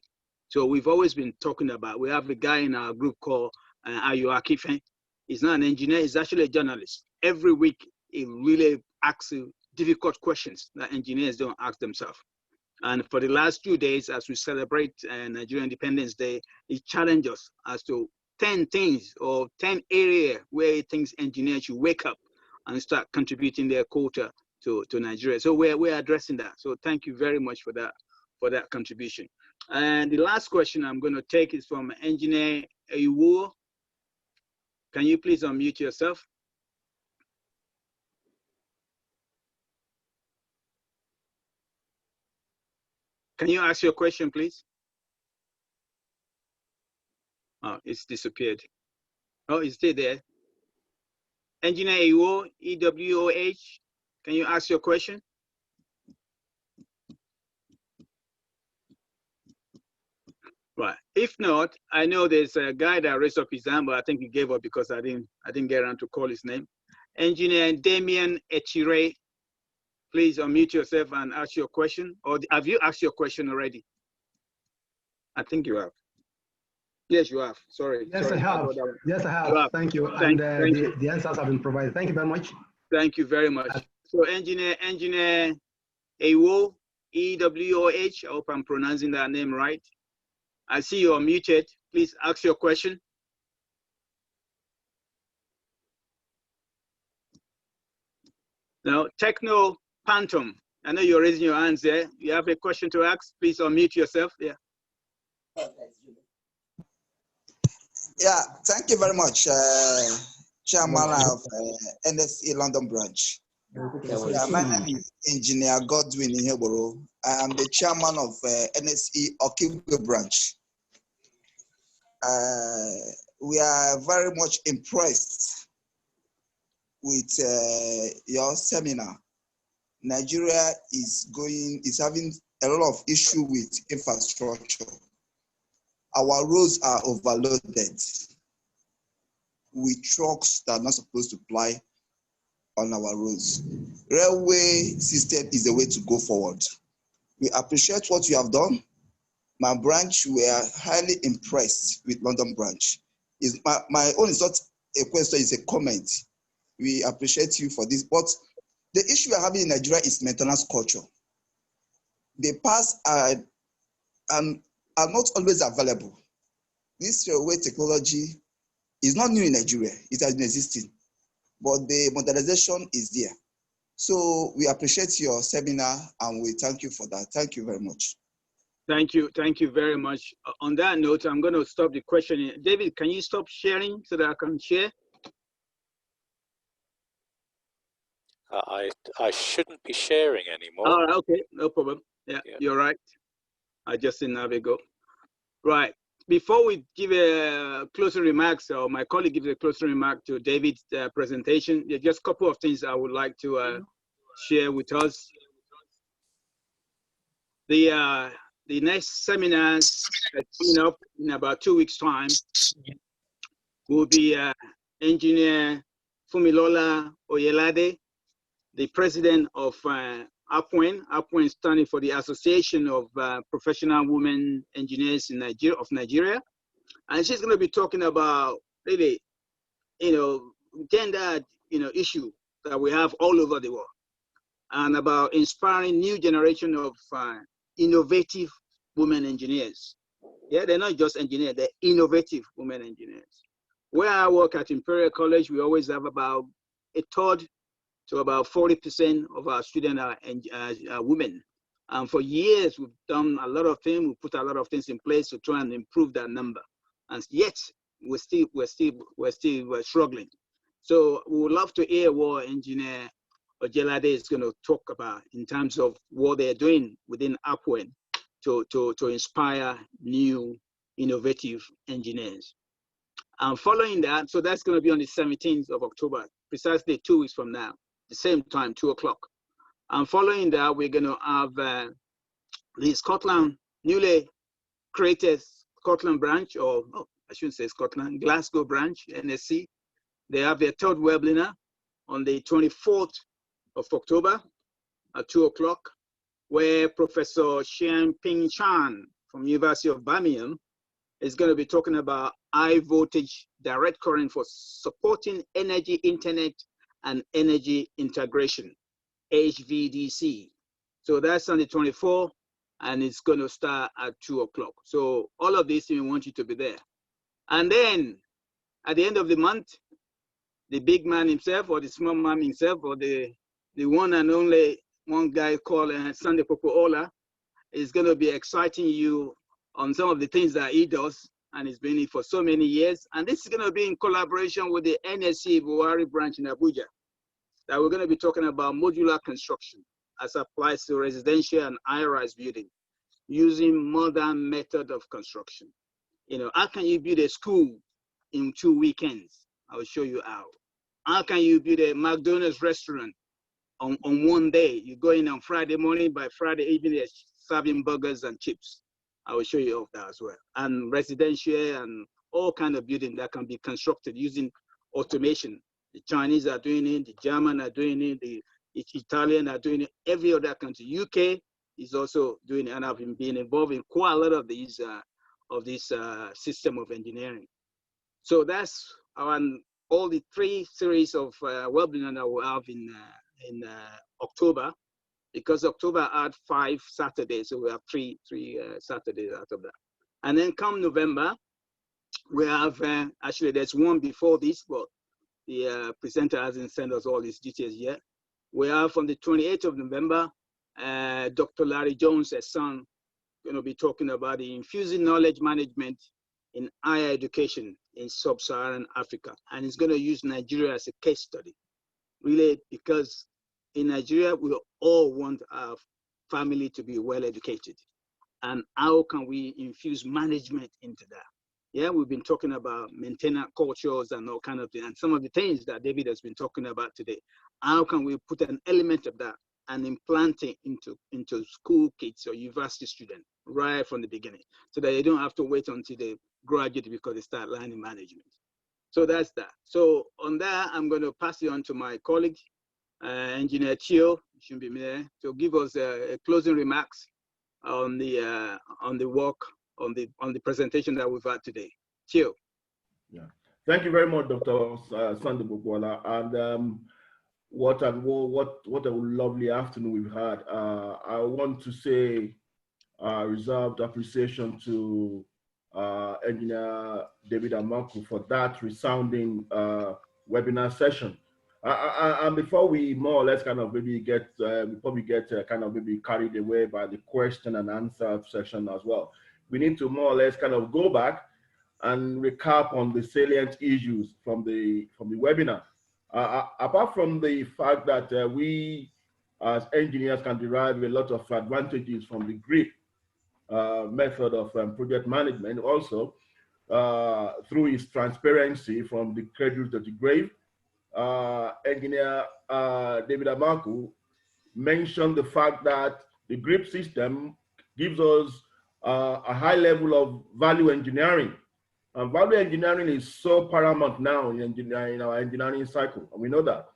So we've always been talking about, we have a guy in our group called Ayo Akife. He's not an engineer, he's actually a journalist. Every week, he really asks difficult questions that engineers don't ask themselves. And for the last 2 days, as we celebrate Nigerian Independence Day, he challenged us as to 10 things or 10 areas where he thinks engineers should wake up and start contributing their quota to Nigeria. So we're addressing that. So thank you very much for that contribution. And the last question I'm going to take is from Engineer Iwo. Can you please unmute yourself? Can you ask your question, please? Oh, it's disappeared. Oh, it's still there. Engineer Iwo, EWOH, can you ask your question? Right. If not, I know there's a guy that raised up his hand, but I think he gave up because I didn't get around to call his name. Engineer Damien Echire, please unmute yourself and ask your question. Or have you asked your question already? I think you have. Yes, you have. Sorry. Yes, Sorry. I have. Yes, I have. Thank you. Thank And you. the answers have been provided. Thank you very much. Thank you very much. So engineer Ewo, EWOH, I hope I'm pronouncing that name right. I see you're muted. Please ask your question. Now, Techno Phantom, I know you're raising your hands there. You have a question to ask, please unmute yourself. Yeah. Yeah, thank you very much, Chairman of NSE London branch. My name is Engineer Godwin Iheboro. I am the chairman of NSE Okigwe branch. We are very much impressed with your seminar. Nigeria is having a lot of issue with infrastructure. Our roads are overloaded with trucks that are not supposed to ply on our roads. Railway system is the way to go forward. We appreciate what you have done. My branch, we are highly impressed with London branch. My own is not a question, it's a comment. We appreciate you for this, but the issue we are having in Nigeria is maintenance culture. The parts are not always available. This railway technology is not new in Nigeria, it has been existing, but the modernization is there. So we appreciate your seminar and we thank you for that. Thank you very much. Thank you very much. On that note, I'm going to stop the questioning. David, can you stop sharing so that I can share? I shouldn't be sharing anymore. Oh, okay, no problem. Yeah, you're right. I just didn't have a go. Right. Before we give a closing remarks, or my colleague gives a closing remark to David's presentation, there's just a couple of things I would like to share with us. The next seminars coming up in about 2 weeks' time will be Engineer Fumilola Oyelade, the president of APWEN. APWEN standing for the Association of Professional Women Engineers in Nigeria. And she's going to be talking about really, gender, issue that we have all over the world, and about inspiring new generation of innovative women engineers. Yeah, they're not just engineers, they're innovative women engineers. Where I work at Imperial College, we always have about a third to about 40% of our students are women. And for years, we've done a lot of things, we put a lot of things in place to try and improve that number. And yet, we're still struggling. So we would love to hear what Engineer Ojelade is going to talk about in terms of what they're doing within APWEN to inspire new innovative engineers. And following that, so that's going to be on the 17th of October, precisely 2 weeks from now, the same time, 2 o'clock. And following that, we're going to have the Scotland, newly created Scotland branch, or I shouldn't say Scotland, Glasgow branch, NSE. They have their third webinar on the 24th of October at 2 o'clock, where Professor Xian Ping Chan from University of Birmingham is going to be talking about high voltage direct current for supporting energy, internet, and energy integration, HVDC. So that's on the 24th, and it's going to start at 2 o'clock. So all of this, we want you to be there. And then at the end of the month, the big man himself, or the small man himself, or the one and only one guy called Sunday Popoola is going to be exciting you on some of the things that he does, and he's been in for so many years. And this is going to be in collaboration with the NSE Buhari branch in Abuja, that we're going to be talking about modular construction as applies to residential and high-rise building using modern method of construction. How can you build a school in 2 weekends? I will show you how. How can you build a McDonald's restaurant on one day? You go in on Friday morning, by Friday evening, they're serving burgers and chips. I will show you all of that as well. And residential and all kind of building that can be constructed using automation. The Chinese are doing it, the German are doing it, the Italian are doing it, every other country. UK is also doing it, and I've been involved in quite a lot of these of this system of engineering. So that's all the 3 series of webinars that we'll have in October, because October had 5 Saturdays, so we have three Saturdays out of that. And then come November, we have, actually there's one before this, but the presenter hasn't sent us all these details yet. We have on the 28th of November, Dr. Larry Jones, his son, going to be talking about the infusing knowledge management in higher education in sub-Saharan Africa. And he's going to use Nigeria as a case study, really, because in Nigeria, we all want our family to be well educated. And how can we infuse management into that? Yeah, we've been talking about maintenance cultures and all kind of things, and some of the things that David has been talking about today. How can we put an element of that and implant it into school kids or university students right from the beginning, so that they don't have to wait until they graduate because they start learning management. So that's that. So on that, I'm going to pass it on to my colleague, Engineer Chio, should be there, to give us a closing remarks on the work, on the presentation that we've had today. Chio. Yeah. Thank you very much, Dr. Sunday Bukwala. And what a lovely afternoon we've had. I want to say reserved appreciation to Engineer David Amaku for that resounding webinar session. And before we more or less kind of maybe get, we probably get kind of maybe carried away by the question and answer session as well. We need to more or less kind of go back and recap on the salient issues from the webinar. Apart from the fact that we as engineers can derive a lot of advantages from the GRIP method of project management, also through its transparency from the cradle to the grave. Engineer David Amaku mentioned the fact that the GRIP system gives us a high level of value engineering. And value engineering is so paramount now in our engineering cycle, and we know that.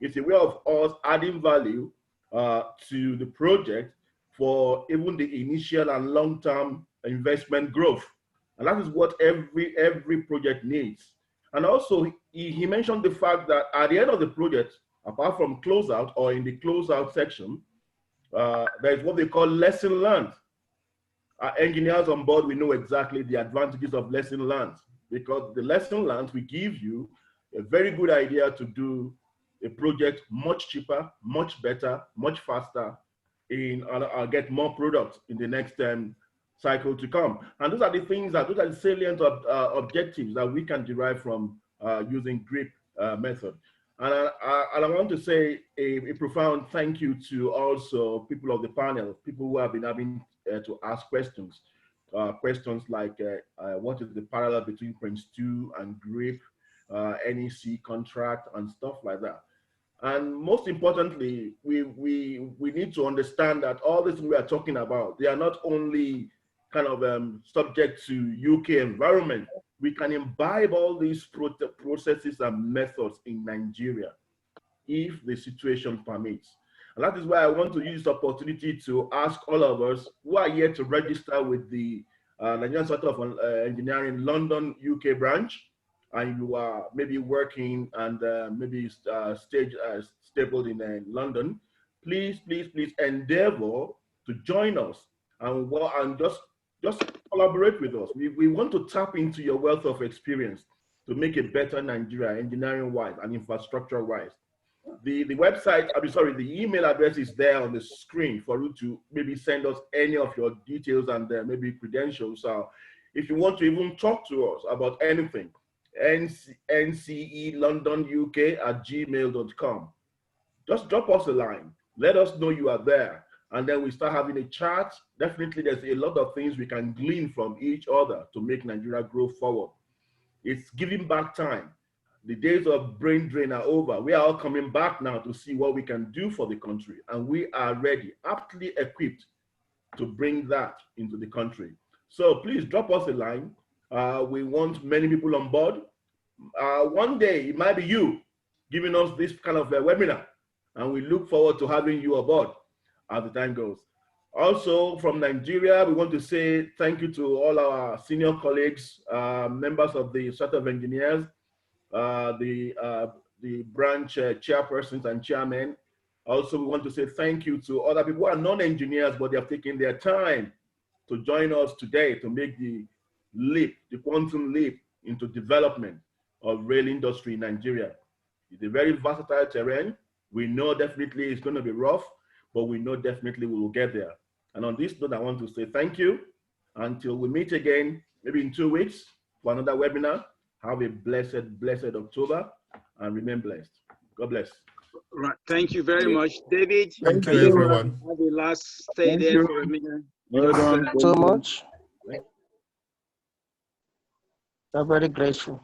It's a way of us adding value to the project for even the initial and long-term investment growth. And that is what every project needs. And also, he mentioned the fact that at the end of the project, apart from closeout or in the closeout section, there is what they call lesson learned. Our engineers on board, we know exactly the advantages of lesson learned, because the lesson learned will give you a very good idea to do a project much cheaper, much better, much faster, and get more products in the next cycle to come. And those are the things those are the salient objectives that we can derive from using GRIP method. And I want to say a profound thank you to also people of the panel, people who have been having to ask questions. Questions like what is the parallel between Prince 2 and GRIP, NEC contract, and stuff like that. And most importantly, we need to understand that all this we are talking about, they are not only kind of subject to UK environment. We can imbibe all these processes and methods in Nigeria if the situation permits. And that is why I want to use this opportunity to ask all of us who are here to register with the Nigerian Center of Engineering London, UK branch, and you are maybe working and maybe stabled in London, please endeavor to join us and just collaborate with us. We want to tap into your wealth of experience to make a better Nigeria, engineering-wise and infrastructure-wise. The website, the email address is there on the screen for you to maybe send us any of your details and maybe credentials. If you want to even talk to us about anything, ncelondonuk@gmail.com. Just drop us a line. Let us know you are there. And then we start having a chat. Definitely, there's a lot of things we can glean from each other to make Nigeria grow forward. It's giving back time. The days of brain drain are over. We are all coming back now to see what we can do for the country. And we are ready, aptly equipped to bring that into the country. So please drop us a line. We want many people on board. One day, it might be you giving us this kind of a webinar. And we look forward to having you aboard as the time goes. Also from Nigeria, we want to say thank you to all our senior colleagues, members of the Society of Engineers, the branch chairpersons and chairmen. Also, we want to say thank you to other people who are non-engineers, but they have taken their time to join us today to make the leap, the quantum leap into development of rail industry in Nigeria. It's a very versatile terrain. We know definitely it's going to be rough, but we know definitely we will get there. And on this note, I want to say thank you. Until we meet again, maybe in 2 weeks for another webinar. Have a blessed, blessed October and remain blessed. God bless. Right. Thank you very much, David. Thank you, everyone. Have a last stay there for a minute. Well done so much. We're very grateful.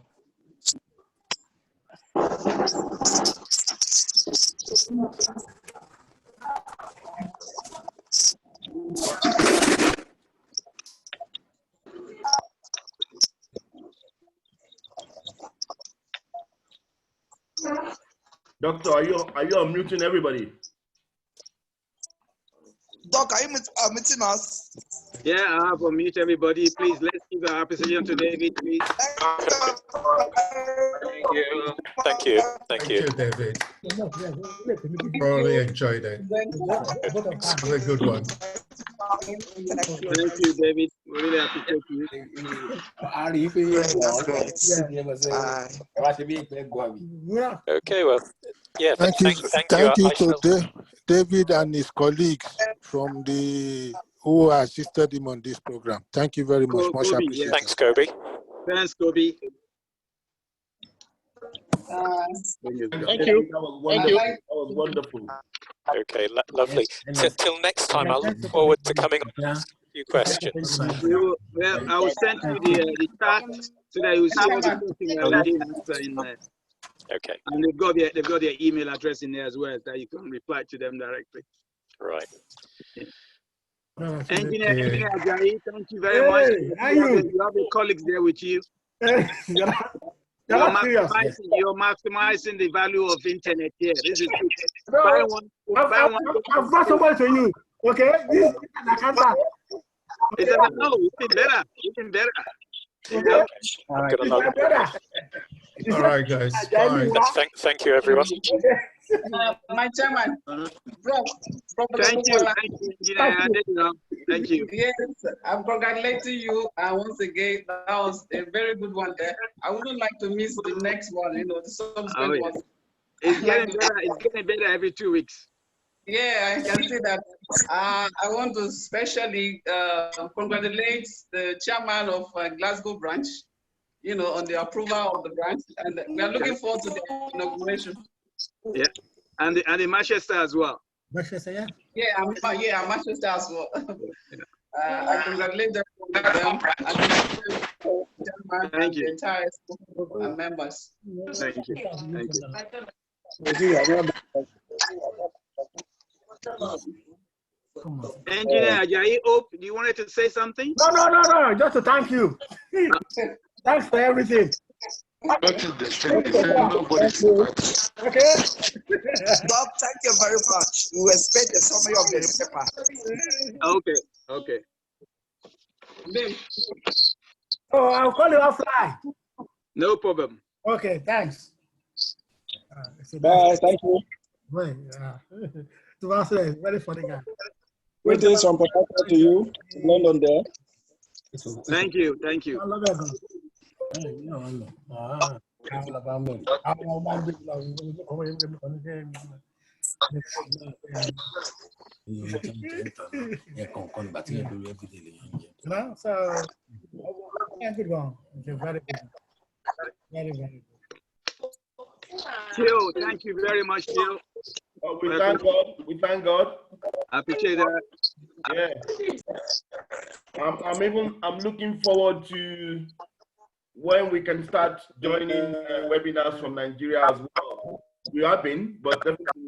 Doctor, are you unmuting everybody? Doc, are you meeting us? Yeah, I have unmute everybody. Please, let's give our appreciation to David, please. Thank you. Thank you. Thank you. Thank you, David. Thoroughly enjoyed it. Have a good one. Thank you, David. We really appreciate you. Okay, well, yeah. Thank you. Thank you. To David and his colleagues from who assisted him on this program. Thank you very much. Much Kobe, appreciated. yeah. Thanks, Kobe. Thanks, Kobe. Thank you. That was wonderful. That was wonderful. Okay, lovely. Till next time, I look forward to coming on and asking a few questions. Well, I will send you the chat so that you see all the questions I already answered in there. Okay. And they've got their email address in there as well, that you can reply to them directly. Right. Yeah. Engineer Ajayi, thank you very much. You have your colleagues there with you. You're maximizing the value of internet here. This is buy one. I've brought somebody to you. Okay, this is an it's better. Even better. Okay. I'm gonna log. All right, guys. Bye. Thank you, everyone. My chairman, Thank you, Engineer. Thank you. Yes, I'm congratulating you. Once again, that was a very good one there. I wouldn't like to miss the next one, the subsequent ones. It's getting better. It's getting better every 2 weeks. Yeah, I can see that. I want to especially congratulate the chairman of Glasgow branch, on the approval of the branch, and we are looking forward to the inauguration. Yeah, and the Manchester as well. Manchester, yeah. Yeah, Manchester as well. I congratulate them and the entire members. Thank you. Engineer Ajayi, do you wanted to say something? No, just to thank you. Thanks for everything. Okay. Bob, thank you very much. We will expect the summary of the paper. Okay. Oh, I'll call you offline. No problem. Okay, thanks. Bye, thank you. Wait, to answer, very funny guy. Greetings from Port Harcourt to you, London there. Thank you. So, good one. Very good. Very good. Jill, thank you very much, Jill. Oh, we thank God. I appreciate that. Yeah. I'm looking forward to when we can start joining webinars from Nigeria as well. We have been, but definitely